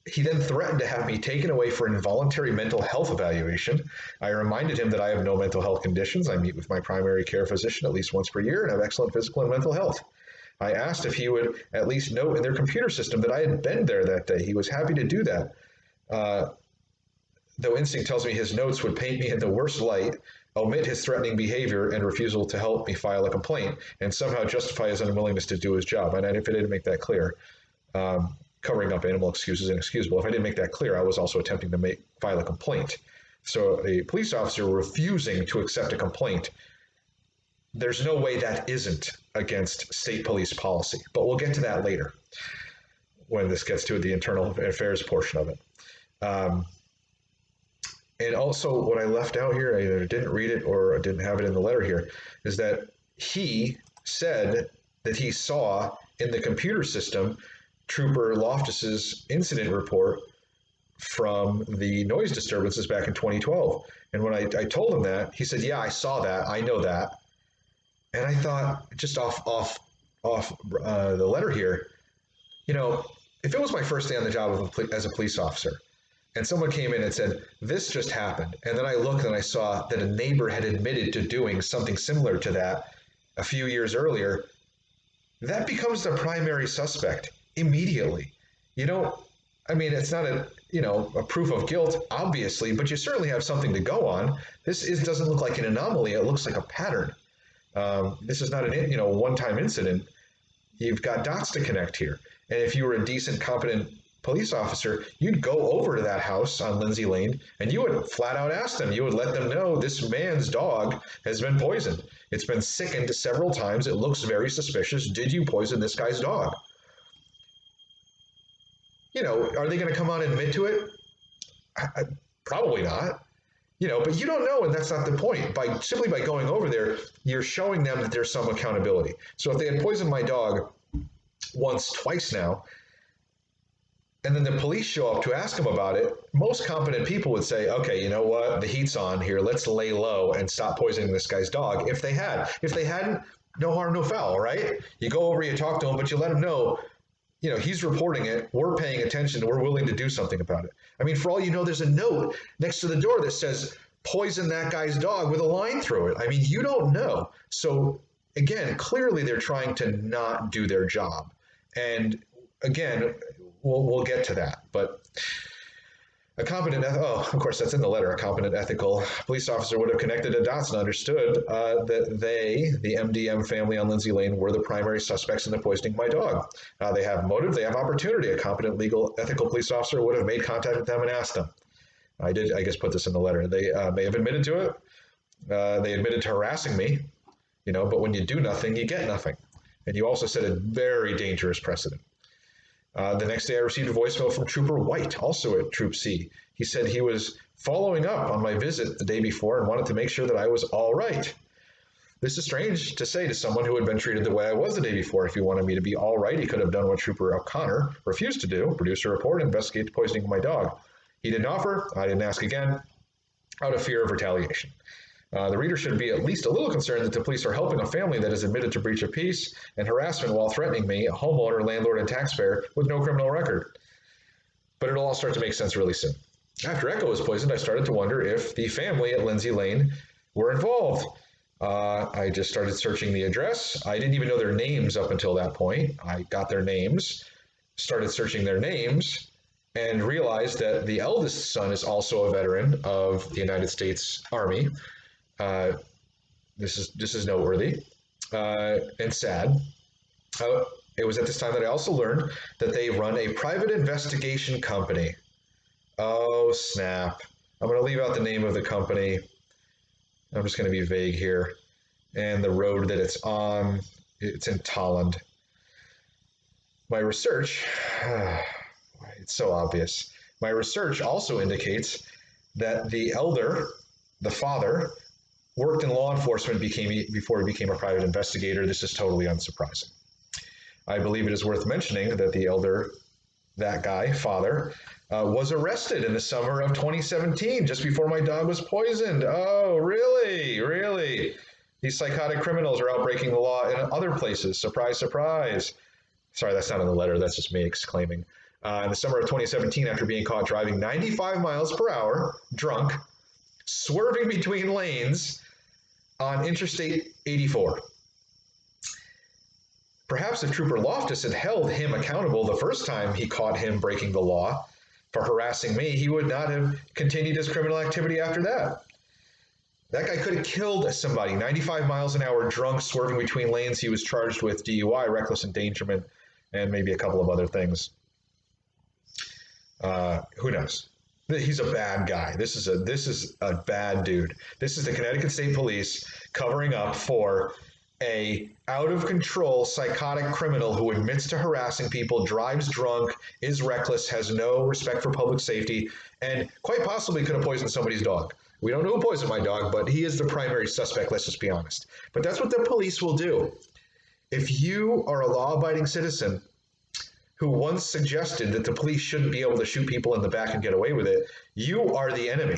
He then threatened to have me taken away for involuntary mental health evaluation. I reminded him that I have no mental health conditions. I meet with my primary care physician at least once per year and have excellent physical and mental health. I asked if he would at least note in their computer system that I had been there that day. He was happy to do that. Though instinct tells me his notes would paint me in the worst light, omit his threatening behavior and refusal to help me file a complaint, and somehow justify his unwillingness to do his job. And if I didn't make that clear, covering up animal excuses inexcusable. If I didn't make that clear, I was also attempting to file a complaint. So a police officer refusing to accept a complaint, there's no way that isn't against state police policy. But we'll get to that later when this gets to the internal affairs portion of it. And also what I left out here, I either didn't read it or I didn't have it in the letter here, is that he said that he saw in the computer system Trooper Loftis's incident report from the noise disturbances back in 2012. And when I told him that, he said, yeah, I saw that. I know that. And I thought, just off the letter here, if it was my first day on the job as a police officer, and someone came in and said, this just happened, and then I looked and I saw that a neighbor had admitted to doing something similar to that a few years earlier, that becomes the primary suspect immediately. You don't, I mean, it's not a proof of guilt, obviously, but you certainly have something to go on. Doesn't look like an anomaly. It looks like a pattern. This is not an one-time incident. You've got dots to connect here. And if you were a decent, competent police officer, you'd go over to that house on Lindsay Lane and you would flat out ask them. You would let them know this man's dog has been poisoned. It's been sickened several times. It looks very suspicious. Did you poison this guy's dog? Are they going to come on and admit to it? Probably not. But you don't know, and that's not the point. Simply by going over there, you're showing them that there's some accountability. So if they had poisoned my dog once, twice now, and then the police show up to ask them about it, most competent people would say, okay, you know what? The heat's on here. Let's lay low and stop poisoning this guy's dog. If they hadn't, no harm, no foul, right? You go over, you talk to him, but you let him know, he's reporting it. We're paying attention. We're willing to do something about it. I mean, for all you know, there's a note next to the door that says, poison that guy's dog, with a line through it. I mean, you don't know. So again, clearly they're trying to not do their job. And again, we'll get to that. But a competent, of course, that's in the letter. A competent ethical police officer would have connected the dots and understood that the MDM family on Lindsay Lane, were the primary suspects in the poisoning of my dog. They have motive, they have opportunity. A competent, legal, ethical police officer would have made contact with them and asked them. I did, I guess, put this in the letter. They may have admitted to it. They admitted to harassing me, but when you do nothing, you get nothing. And you also set a very dangerous precedent. The next day I received a voicemail from Trooper White, also at Troop C. He said he was following up on my visit the day before and wanted to make sure that I was all right. This is strange to say to someone who had been treated the way I was the day before. If he wanted me to be all right, he could have done what Trooper O'Connor refused to do, produce a report and investigate the poisoning of my dog. He didn't offer. I didn't ask again, out of fear of retaliation. The reader should be at least a little concerned that the police are helping a family that is admitted to breach of peace and harassment while threatening me, a homeowner, landlord, and taxpayer with no criminal record. But it'll all start to make sense really soon. After Echo was poisoned, I started to wonder if the family at Lindsay Lane were involved. I just started searching the address. I didn't even know their names up until that point. I got their names, started searching their names, and realized that the eldest son is also a veteran of the United States Army. This is noteworthy and sad. It was at this time that I also learned that they run a private investigation company. Oh, snap. I'm going to leave out the name of the company. I'm just going to be vague here. And the road that it's on, it's in Tolland. My research, it's so obvious. My research also indicates that the father, worked in law enforcement before he became a private investigator. This is totally unsurprising. I believe it is worth mentioning that father, was arrested in the summer of 2017, just before my dog was poisoned. Oh, really? Really? These psychotic criminals are out breaking the law in other places. Surprise, surprise. Sorry, that's not in the letter. That's just me exclaiming. In the summer of 2017, after being caught driving 95 miles per hour, drunk, swerving between lanes on Interstate 84. Perhaps if Trooper Loftis had held him accountable the first time he caught him breaking the law for harassing me, he would not have continued his criminal activity after that. That guy could have killed somebody. 95 miles an hour, drunk, swerving between lanes. He was charged with DUI, reckless endangerment, and maybe a couple of other things. Who knows? He's a bad guy. This is a bad dude. This is the Connecticut State Police covering up for a out-of-control psychotic criminal who admits to harassing people, drives drunk, is reckless, has no respect for public safety, and quite possibly could have poisoned somebody's dog. We don't know who poisoned my dog, but he is the primary suspect, let's just be honest. But that's what the police will do. If you are a law-abiding citizen who once suggested that the police shouldn't be able to shoot people in the back and get away with it, you are the enemy.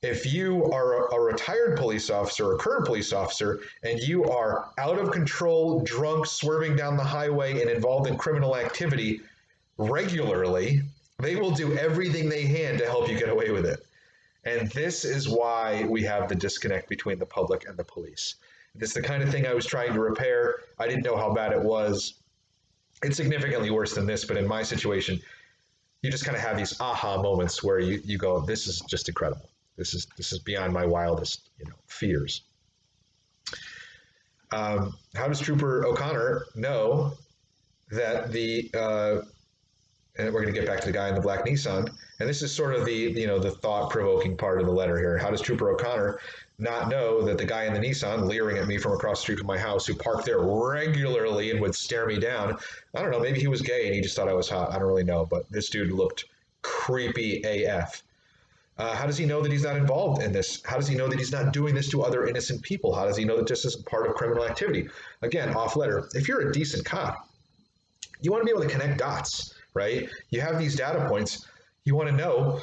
If you are a retired police officer or current police officer and you are out of control, drunk, swerving down the highway and involved in criminal activity, regularly, they will do everything they can to help you get away with it. And this is why we have the disconnect between the public and the police. It's the kind of thing I was trying to repair. I didn't know how bad it was. It's significantly worse than this, but in my situation, you just kind of have these aha moments where you go, this is just incredible. This is beyond my wildest fears. How does Trooper O'Connor know that and we're going to get back to the guy in the black Nissan, and this is sort of the thought-provoking part of the letter here. How does Trooper O'Connor not know that the guy in the Nissan leering at me from across the street from my house, who parked there regularly and would stare me down, I don't know, maybe he was gay and he just thought I was hot. I don't really know, but this dude looked creepy AF. How does he know that he's not involved in this? How does he know that he's not doing this to other innocent people? How does he know that this isn't part of criminal activity? Again, off letter. If you're a decent cop, you want to be able to connect dots, right? You have these data points. You want to know,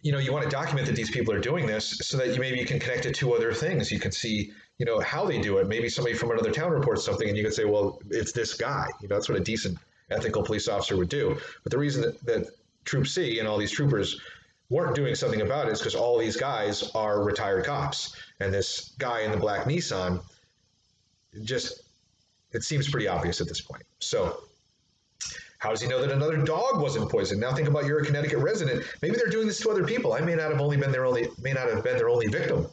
you want to document that these people are doing this so that maybe you can connect it to other things. You can see, how they do it. Maybe somebody from another town reports something and you can say, well, it's this guy. That's what a decent ethical police officer would do. But the reason that Troop C and all these troopers weren't doing something about it is because all these guys are retired cops. And this guy in the black Nissan, it seems pretty obvious at this point. So how does he know that another dog wasn't poisoned? Now think about, you're a Connecticut resident. Maybe they're doing this to other people. I may not have been their only victim.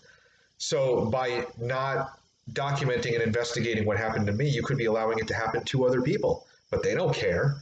So by not documenting and investigating what happened to me, you could be allowing it to happen to other people, but they don't care.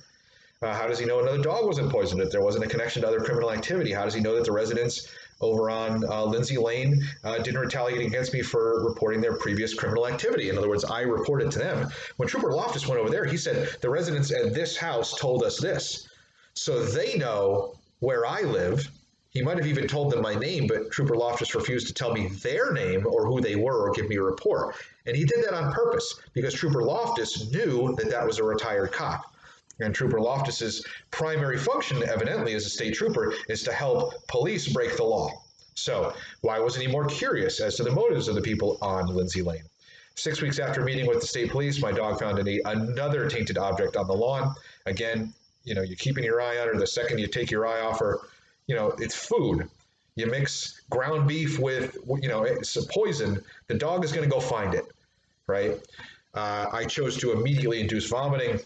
How does he know another dog wasn't poisoned if there wasn't a connection to other criminal activity? How does he know that the residents over on Lindsay Lane didn't retaliate against me for reporting their previous criminal activity? In other words, I reported to them. When Trooper Loftis went over there, he said, the residents at this house told us this. So they know where I live. He might have even told them my name, but Trooper Loftis refused to tell me their name or who they were or give me a report. And he did that on purpose because Trooper Loftis knew that that was a retired cop. And Trooper Loftis's primary function, evidently, as a state trooper, is to help police break the law. So why wasn't he more curious as to the motives of the people on Lindsay Lane? 6 weeks after meeting with the state police, my dog found another tainted object on the lawn. Again, you're keeping your eye on her. The second you take your eye off her, it's food. You mix ground beef with, it's a poison. The dog is going to go find it, right? I chose to immediately induce vomiting.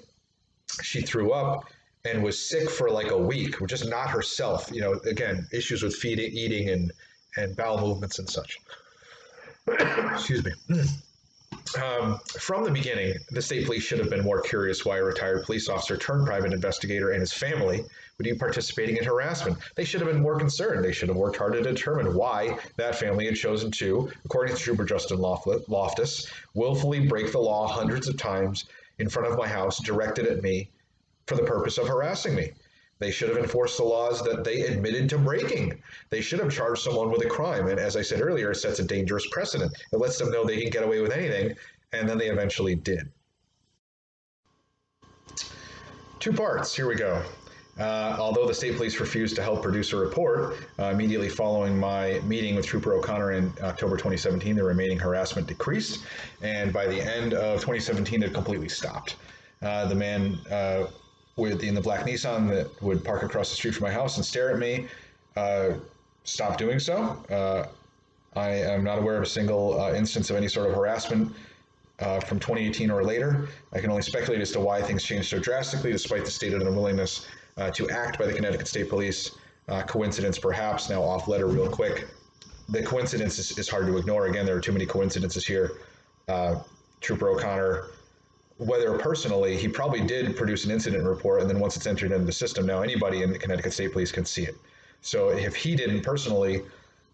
She threw up and was sick for like a week, just not herself. Again, issues with feeding, eating, and bowel movements and such. Excuse me. From the beginning, the state police should have been more curious why a retired police officer turned private investigator and his family would be participating in harassment. They should have been more concerned. They should have worked hard to determine why that family had chosen to, according to Trooper Justin Loftis, willfully break the law hundreds of times in front of my house, directed at me for the purpose of harassing me. They should have enforced the laws that they admitted to breaking. They should have charged someone with a crime. And as I said earlier, it sets a dangerous precedent. It lets them know they can get away with anything, and then they eventually did. 2 parts, here we go. Although the state police refused to help produce a report, immediately following my meeting with Trooper O'Connor in October 2017, the remaining harassment decreased, and by the end of 2017, it completely stopped. The man in the black Nissan that would park across the street from my house and stare at me stopped doing so. I am not aware of a single instance of any sort of harassment from 2018 or later. I can only speculate as to why things changed so drastically, despite the stated unwillingness to act by the Connecticut State Police. Coincidence, perhaps. Now, off letter, real quick. The coincidence is hard to ignore. Again, there are too many coincidences here. Trooper O'Connor, whether personally, he probably did produce an incident report, and then once it's entered into the system, now anybody in the Connecticut State Police can see it. So if he didn't personally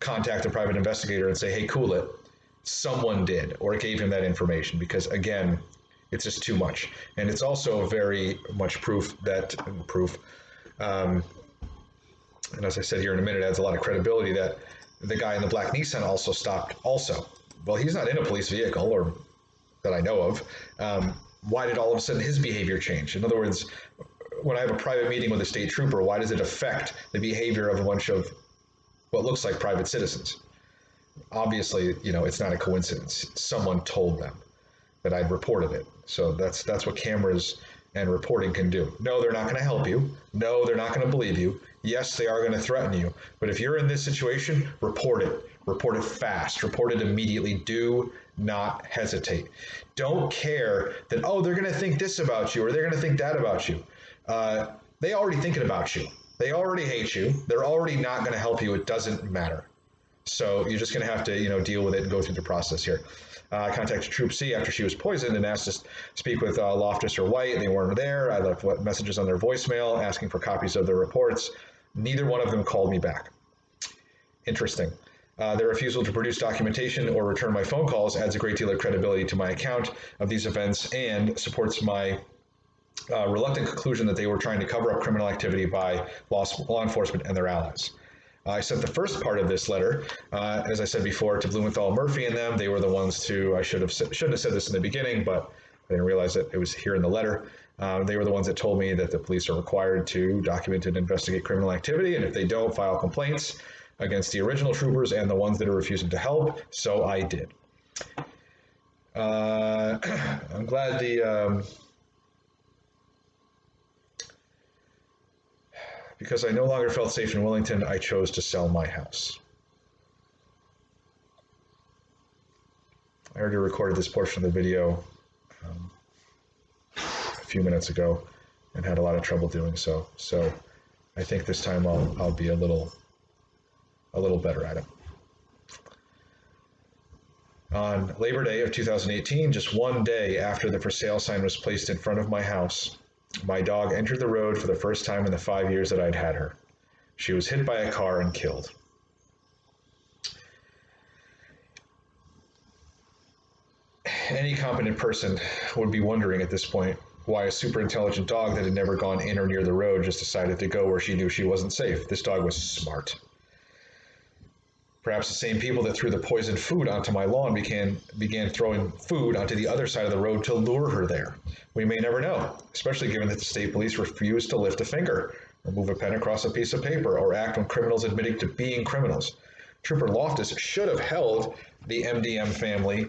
contact a private investigator and say, hey, cool it, someone did, or gave him that information, because again, it's just too much. And it's also very much proof, and as I said here in a minute, adds a lot of credibility that the guy in the black Nissan also stopped also. Well, he's not in a police vehicle, or that I know of. Why did all of a sudden his behavior change? In other words, when I have a private meeting with a state trooper, why does it affect the behavior of a bunch of what looks like private citizens? Obviously, it's not a coincidence. Someone told them that I'd reported it. So that's what cameras and reporting can do. No, they're not going to help you. No, they're not going to believe you. Yes, they are going to threaten you. But if you're in this situation, report it. Report it fast. Report it immediately. Do not hesitate. Don't care that, oh, they're going to think this about you or they're going to think that about you. They already thinking about you. They already hate you. They're already not going to help you. It doesn't matter. So you're just going to have to, deal with it and go through the process here. I contacted Troop C after she was poisoned and asked to speak with Loftis or White. They weren't there. I left messages on their voicemail asking for copies of their reports. Neither one of them called me back. Interesting. Their refusal to produce documentation or return my phone calls adds a great deal of credibility to my account of these events and supports my reluctant conclusion that they were trying to cover up criminal activity by law enforcement and their allies. I sent the first part of this letter, as I said before, to Blumenthal, Murphy, and them. They were the ones to, shouldn't have said this in the beginning, but I didn't realize that it was here in the letter. They were the ones that told me that the police are required to document and investigate criminal activity, and if they don't, file complaints against the original troopers and the ones that are refusing to help. So I did. I'm glad because I no longer felt safe in Wellington, I chose to sell my house. I already recorded this portion of the video a few minutes ago and had a lot of trouble doing so. So I think this time I'll be a little better at it. On Labor Day of 2018, just one day after the for sale sign was placed in front of my house, my dog entered the road for the first time in the 5 years that I'd had her. She was hit by a car and killed. Any competent person would be wondering at this point why a super intelligent dog that had never gone in or near the road just decided to go where she knew she wasn't safe. This dog was smart. Perhaps the same people that threw the poisoned food onto my lawn began throwing food onto the other side of the road to lure her there. We may never know, especially given that the state police refuse to lift a finger, or move a pen across a piece of paper, or act when criminals admitting to being criminals. Trooper Loftis should have held the MDM family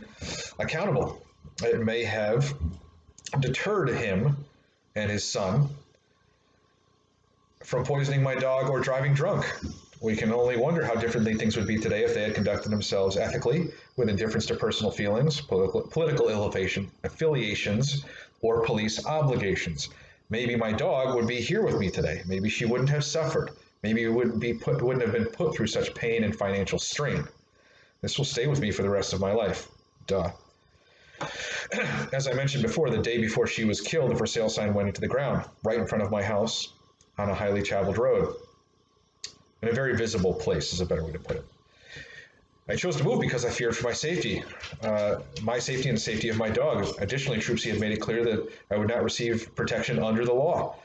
accountable. It may have deterred him and his son from poisoning my dog or driving drunk. We can only wonder how differently things would be today if they had conducted themselves ethically, with indifference to personal feelings, political affiliations, or police obligations. Maybe my dog would be here with me today. Maybe she wouldn't have suffered. Maybe it wouldn't have been put through such pain and financial strain. This will stay with me for the rest of my life. Duh. As I mentioned before, the day before she was killed, the for sale sign went into the ground, right in front of my house, on a highly traveled road. In a very visible place is a better way to put it. I chose to move because I feared for my safety and the safety of my dog. Additionally, Troop C had made it clear that I would not receive protection under the law.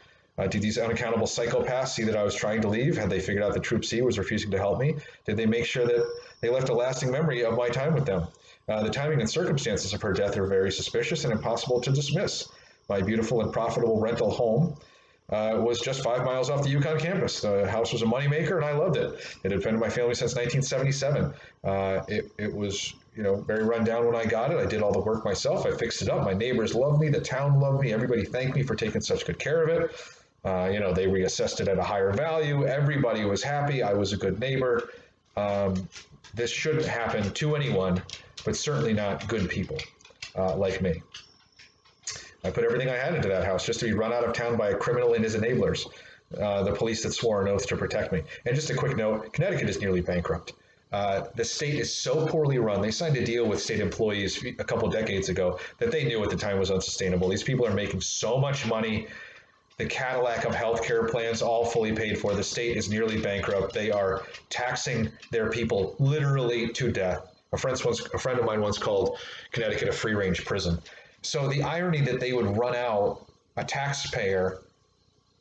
Did these unaccountable psychopaths see that I was trying to leave? Had they figured out that Troop C was refusing to help me? Did they make sure that they left a lasting memory of my time with them? The timing and circumstances of her death are very suspicious and impossible to dismiss. My beautiful and profitable rental home was just 5 miles off the Yukon campus. The house was a moneymaker, and I loved it. It had been my family since 1977. It was, very run down when I got it. I did all the work myself. I fixed it up. My neighbors loved me. The town loved me. Everybody thanked me for taking such good care of it. They reassessed it at a higher value. Everybody was happy. I was a good neighbor. This shouldn't happen to anyone, but certainly not good people like me. I put everything I had into that house just to be run out of town by a criminal and his enablers, the police that swore an oath to protect me. And just a quick note, Connecticut is nearly bankrupt. The state is so poorly run. They signed a deal with state employees a couple decades ago that they knew at the time was unsustainable. These people are making so much money. The Cadillac of healthcare plans, all fully paid for. The state is nearly bankrupt. They are taxing their people literally to death. A friend of mine once called Connecticut a free-range prison. So the irony that they would run out a taxpayer,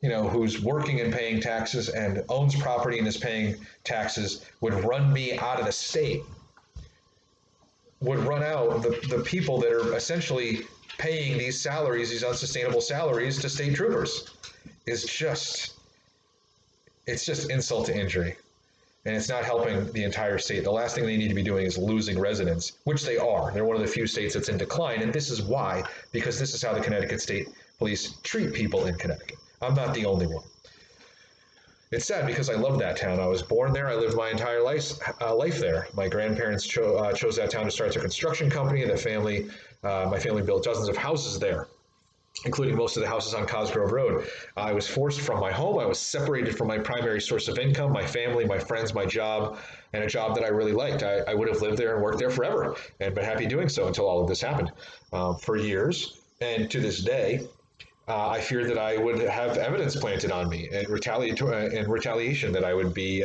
who's working and paying taxes and owns property and is paying taxes, would run me out of the state, would run out the people that are essentially paying these salaries, these unsustainable salaries to state troopers, it's just insult to injury. And it's not helping the entire state. The last thing they need to be doing is losing residents, which they are. They're one of the few states that's in decline, and this is why, because this is how the Connecticut State police treat people in Connecticut. I'm not the only one. It's sad because I love that town. I was born there. I lived my entire life there. My grandparents chose that town to start their construction company. My family built dozens of houses there, including most of the houses on Cosgrove Road. I was forced from my home. I was separated from my primary source of income, my family, my friends, my job, and a job that I really liked. I would have lived there and worked there forever and been happy doing so until all of this happened for years. And to this day, I fear that I would have evidence planted on me and retaliation that I would be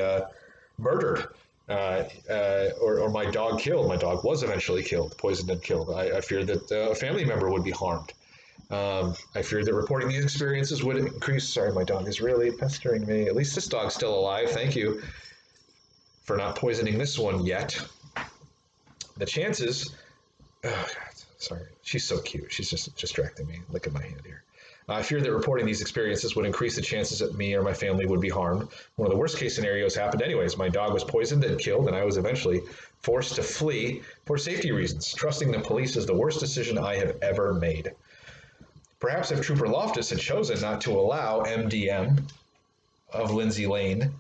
murdered or my dog killed. My dog was eventually killed, poisoned and killed. I fear that a family member would be harmed. I fear that reporting these experiences would increase. Sorry, my dog is really pestering me. At least this dog's still alive. Thank you for not poisoning this one yet. The chances. Oh, God. Sorry. She's so cute. She's just distracting me. Look at my hand here. I fear that reporting these experiences would increase the chances that me or my family would be harmed. One of the worst case scenarios happened anyways. My dog was poisoned and killed, and I was eventually forced to flee for safety reasons. Trusting the police is the worst decision I have ever made. Perhaps if Trooper Loftis had chosen not to allow MDM of Lindsay Lane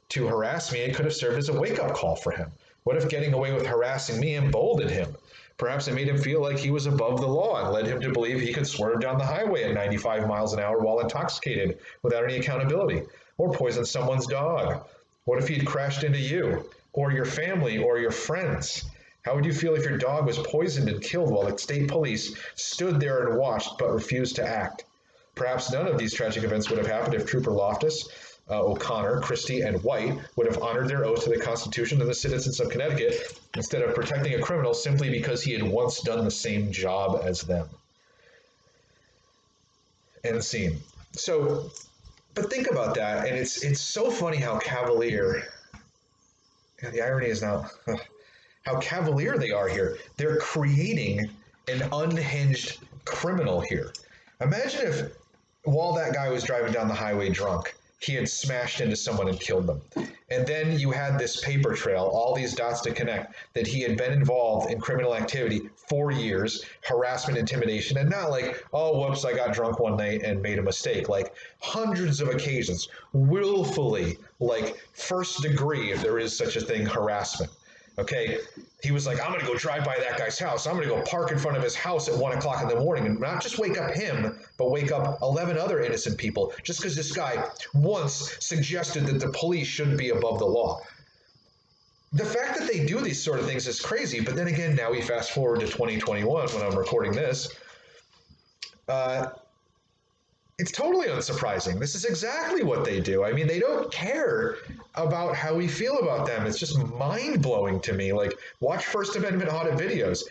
to harass me, it could have served as a wake-up call for him. What if getting away with harassing me emboldened him? Perhaps it made him feel like he was above the law and led him to believe he could swerve down the highway at 95 miles an hour while intoxicated without any accountability, or poison someone's dog. What if he'd crashed into you, or your family, or your friends? How would you feel if your dog was poisoned and killed while the state police stood there and watched but refused to act? Perhaps none of these tragic events would have happened if Trooper Loftis, O'Connor, Cristy, and White would have honored their oath to the Constitution and the citizens of Connecticut instead of protecting a criminal simply because he had once done the same job as them. End scene. So, but think about that, and it's so funny how cavalier, the irony is now, how cavalier they are here. They're creating an unhinged criminal here. Imagine if, while that guy was driving down the highway drunk, he had smashed into someone and killed them. And then you had this paper trail, all these dots to connect, that he had been involved in criminal activity for years, harassment, intimidation, and not like, oh, whoops, I got drunk one night and made a mistake. Like hundreds of occasions, willfully, like first degree, if there is such a thing, harassment. Okay, he was like, I'm going to go drive by that guy's house. I'm going to go park in front of his house at 1 o'clock in the morning and not just wake up him, but wake up 11 other innocent people just because this guy once suggested that the police shouldn't be above the law. The fact that they do these sort of things is crazy. But then again, now we fast forward to 2021 when I'm recording this. It's totally unsurprising. This is exactly what they do. I mean, they don't care about how we feel about them. It's just mind-blowing to me. Like, watch First Amendment audit videos.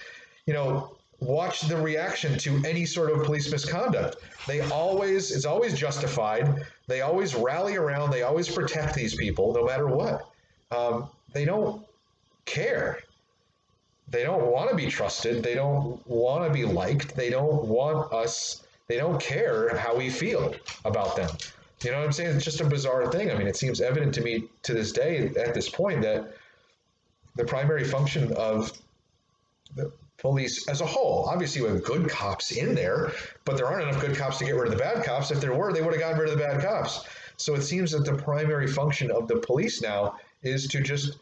You know, watch the reaction to any sort of police misconduct. It's always justified. They always rally around. They always protect these people, no matter what. They don't care. They don't want to be trusted. They don't want to be liked. They don't want us. They don't care how we feel about them. You know what I'm saying? It's just a bizarre thing. I mean, it seems evident to me to this day, at this point, that the primary function of the police as a whole, obviously we have good cops in there, but there aren't enough good cops to get rid of the bad cops. If there were, they would have gotten rid of the bad cops. So it seems that the primary function of the police now is to just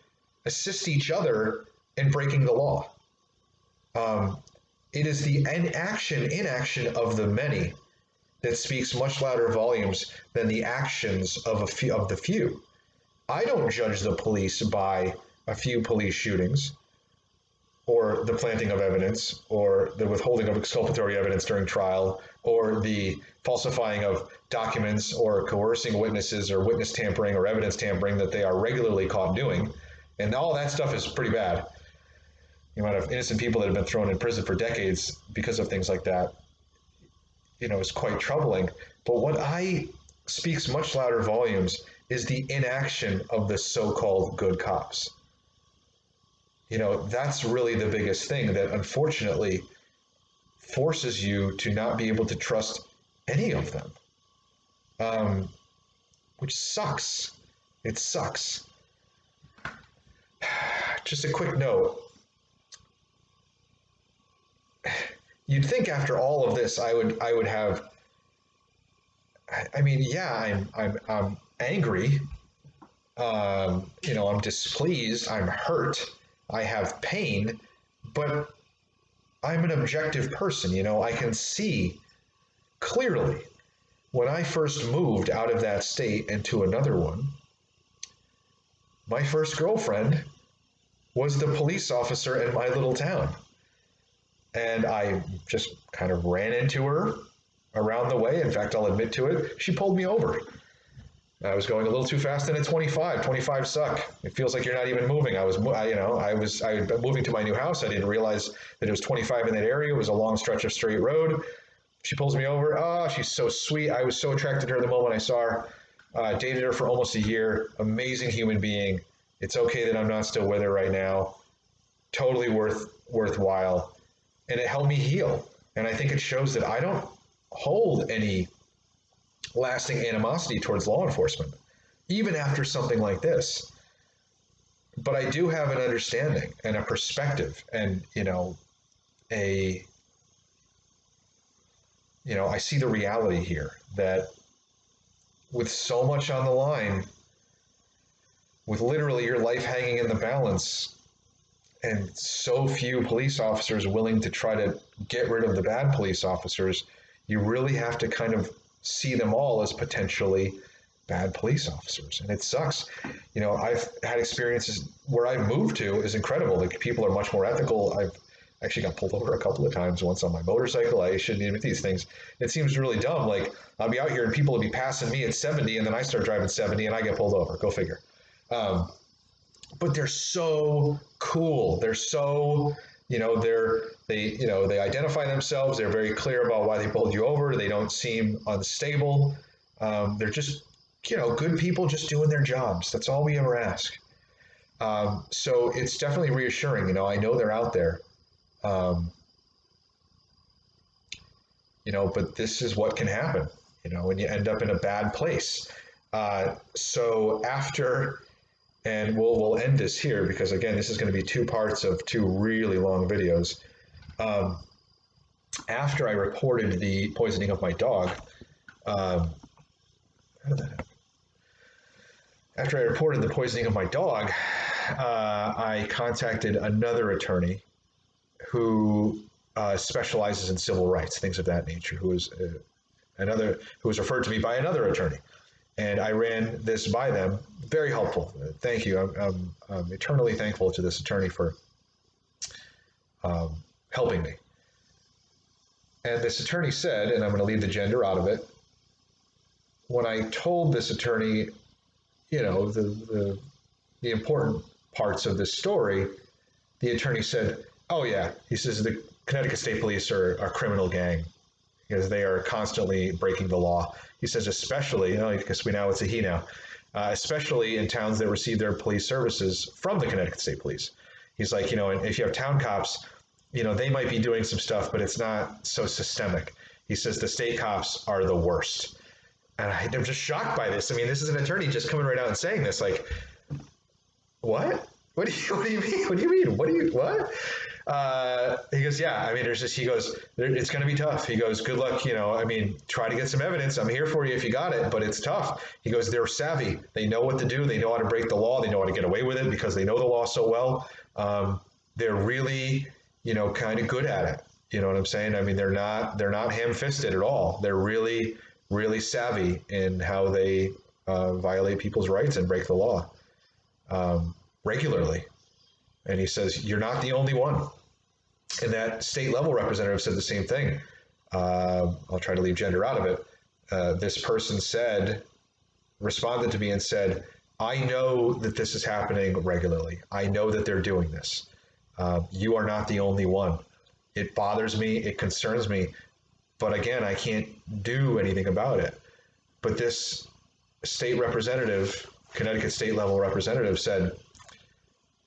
assist each other in breaking the law. It is the inaction of the many that speaks much louder volumes than the actions of the few. I don't judge the police by a few police shootings, or the planting of evidence, or the withholding of exculpatory evidence during trial, or the falsifying of documents, or coercing witnesses, or witness tampering, or evidence tampering that they are regularly caught doing. And all that stuff is pretty bad. The amount of innocent people that have been thrown in prison for decades because of things like that, is quite troubling. But what speaks much louder volumes is the inaction of the so-called good cops. That's really the biggest thing that unfortunately forces you to not be able to trust any of them, which sucks. It sucks. Just a quick note. You'd think after all of this, I would have I mean, yeah, I'm angry. I'm displeased. I'm hurt. I have pain, but I'm an objective person. I can see clearly when I first moved out of that state into another one, my first girlfriend was the police officer in my little town. And I just kind of ran into her around the way. In fact, I'll admit to it. She pulled me over. I was going a little too fast, and at 25. 25 suck. It feels like you're not even moving. I had been moving to my new house. I didn't realize that it was 25 in that area. It was a long stretch of straight road. She pulls me over. Oh, she's so sweet. I was so attracted to her the moment I saw her. Dated her for almost a year. Amazing human being. It's okay that I'm not still with her right now. Totally worthwhile. And it helped me heal. And I think it shows that I don't hold any lasting animosity towards law enforcement, even after something like this. But I do have an understanding and a perspective, and a I see the reality here that with so much on the line, with literally your life hanging in the balance, and so few police officers willing to try to get rid of the bad police officers, you really have to kind of see them all as potentially bad police officers. And it sucks. I've had experiences where I've moved to is incredible. Like, people are much more ethical. I've actually got pulled over a couple of times, once on my motorcycle. I shouldn't admit these things. It seems really dumb. Like, I'll be out here and people will be passing me at 70, and then I start driving 70 and I get pulled over. Go figure. But they're so cool. They're so, they identify themselves. They're very clear about why they pulled you over. They don't seem unstable. They're just, good people just doing their jobs. That's all we ever ask. So it's definitely reassuring. I know they're out there. But this is what can happen, when you end up in a bad place. So after, and we'll end this here because, again, this is going to be two parts of two really long videos. After I reported the poisoning of my dog, how did that happen? After I reported the poisoning of my dog, I contacted another attorney who specializes in civil rights, things of that nature, who was referred to me by another attorney. And I ran this by them. Very helpful. Thank you. I'm eternally thankful to this attorney for helping me. And this attorney said, and I'm going to leave the gender out of it, when I told this attorney, the important parts of this story, the attorney said, oh yeah, he says the Connecticut State Police are a criminal gang because they are constantly breaking the law. He says, especially, because it's a he now, especially in towns that receive their police services from the Connecticut State Police. He's like, and if you have town cops, they might be doing some stuff, but it's not so systemic. He says the state cops are the worst. And I'm just shocked by this. I mean, this is an attorney just coming right out and saying this. Like, what? What do you mean? What do you mean? What? He goes, yeah, I mean, he goes, it's going to be tough. He goes, good luck, try to get some evidence. I'm here for you if you got it, but it's tough. He goes, they're savvy. They know what to do. They know how to break the law. They know how to get away with it because they know the law so well. They're really, kind of good at it. You know what I'm saying? I mean, they're not ham-fisted at all. They're really, really savvy in how they violate people's rights and break the law regularly. And he says, you're not the only one. And that state level representative said the same thing. I'll try to leave gender out of it. This person responded to me and said, I know that this is happening regularly. I know that they're doing this. You are not the only one. It bothers me. It concerns me. But again, I can't do anything about it. But this state representative, Connecticut state level representative, said,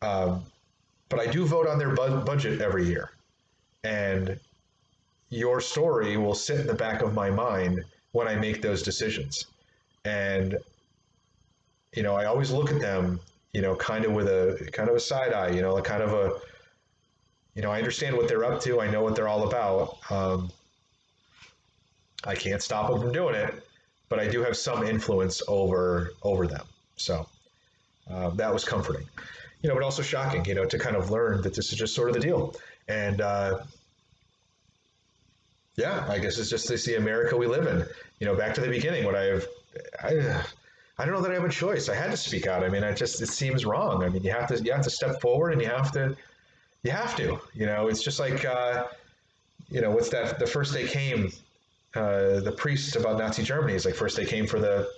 but I do vote on their budget every year. And your story will sit in the back of my mind when I make those decisions. And, I always look at them, kind of with a side eye, I understand what they're up to. I know what they're all about. I can't stop them from doing it, but I do have some influence over them. So that was comforting, but also shocking, to kind of learn that this is just sort of the deal. And yeah, I guess it's just the America we live in. Back to the beginning, I don't know that I have a choice. I had to speak out. I mean, it seems wrong. I mean, you have to step forward, and you have to. It's just like what's that? The first they came, the priest about Nazi Germany is like, first they came for the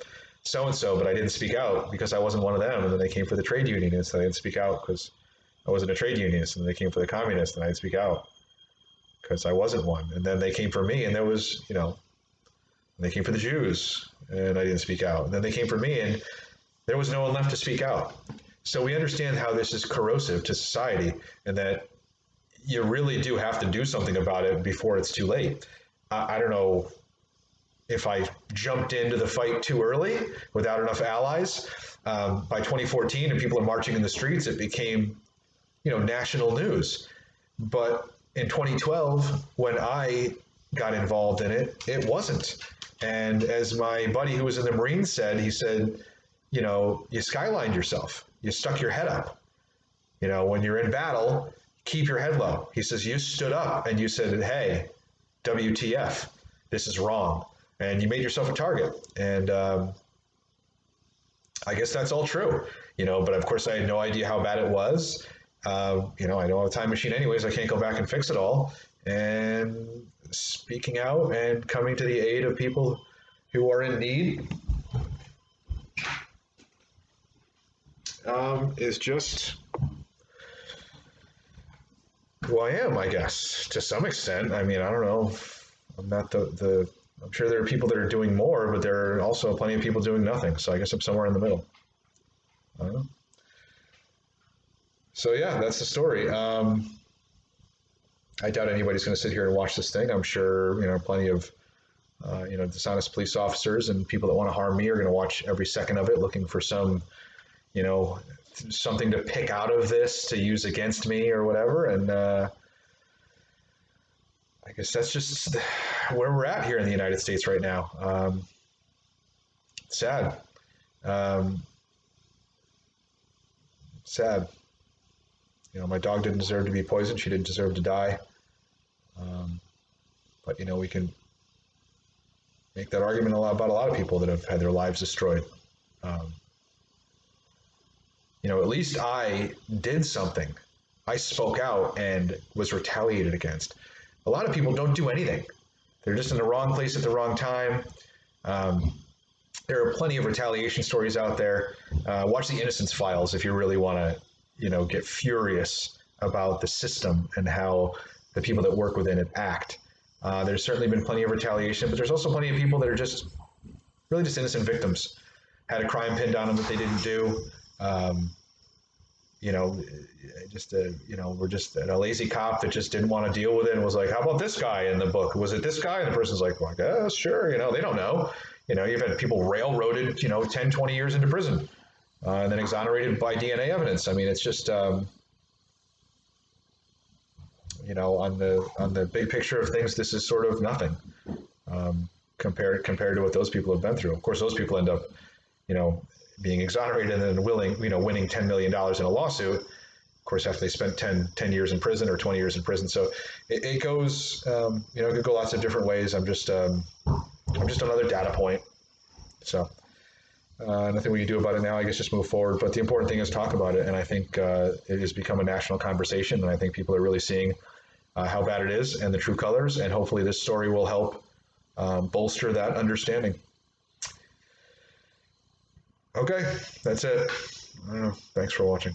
so and so, but I didn't speak out because I wasn't one of them, and then they came for the trade unionists, and I didn't speak out because I wasn't a trade unionist, and then they came for the communists, and I didn't speak out because I wasn't one, and then they came for me, and there was they came for the Jews, and I didn't speak out, and then they came for me, and there was no one left to speak out. So we understand how this is corrosive to society, and that you really do have to do something about it before it's too late. I don't know if I jumped into the fight too early without enough allies. By 2014, and people are marching in the streets, it became, national news. But in 2012, when I got involved in it, it wasn't. And as my buddy who was in the Marines said, he said, you skylined yourself. You stuck your head up. When you're in battle, keep your head low. He says, you stood up and you said, hey, WTF, this is wrong. And you made yourself a target. And I guess that's all true, but of course I had no idea how bad it was. I don't have a time machine anyways. I can't go back and fix it all. And speaking out and coming to the aid of people who are in need is just who I am, I guess, to some extent. I mean, I don't know. I'm not I'm sure there are people that are doing more, but there are also plenty of people doing nothing. So I guess I'm somewhere in the middle. I don't know. So yeah, that's the story. I doubt anybody's going to sit here and watch this thing. I'm sure, plenty of, dishonest police officers and people that want to harm me are going to watch every second of it, looking for some, something to pick out of this to use against me or whatever. And I guess that's just where we're at here in the United States right now. Sad. Sad. My dog didn't deserve to be poisoned. She didn't deserve to die. But, we can make that argument about a lot of people that have had their lives destroyed. At least I did something. I spoke out and was retaliated against. A lot of people don't do anything. They're just in the wrong place at the wrong time. There are plenty of retaliation stories out there. Watch the Innocence Files if you really want to, get furious about the system and how the people that work within it act. There's certainly been plenty of retaliation, but there's also plenty of people that are just really just innocent victims. Had a crime pinned on them that they didn't do. We're just a lazy cop that just didn't want to deal with it and was like, how about this guy in the book? Was it this guy? And the person's like, well, I guess, sure. They don't know. You've had people railroaded, 10, 20 years into prison and then exonerated by DNA evidence. I mean, it's just, on the big picture of things, this is sort of nothing compared to what those people have been through. Of course, those people end up, being exonerated and then winning $10 million in a lawsuit, of course, after they spent 10 years in prison or 20 years in prison. So it goes, it could go lots of different ways. I'm just another data point. So nothing we can do about it now. I guess just move forward. But the important thing is talk about it. And I think it has become a national conversation. And I think people are really seeing how bad it is and the true colors. And hopefully this story will help bolster that understanding. Okay, that's it. Thanks for watching.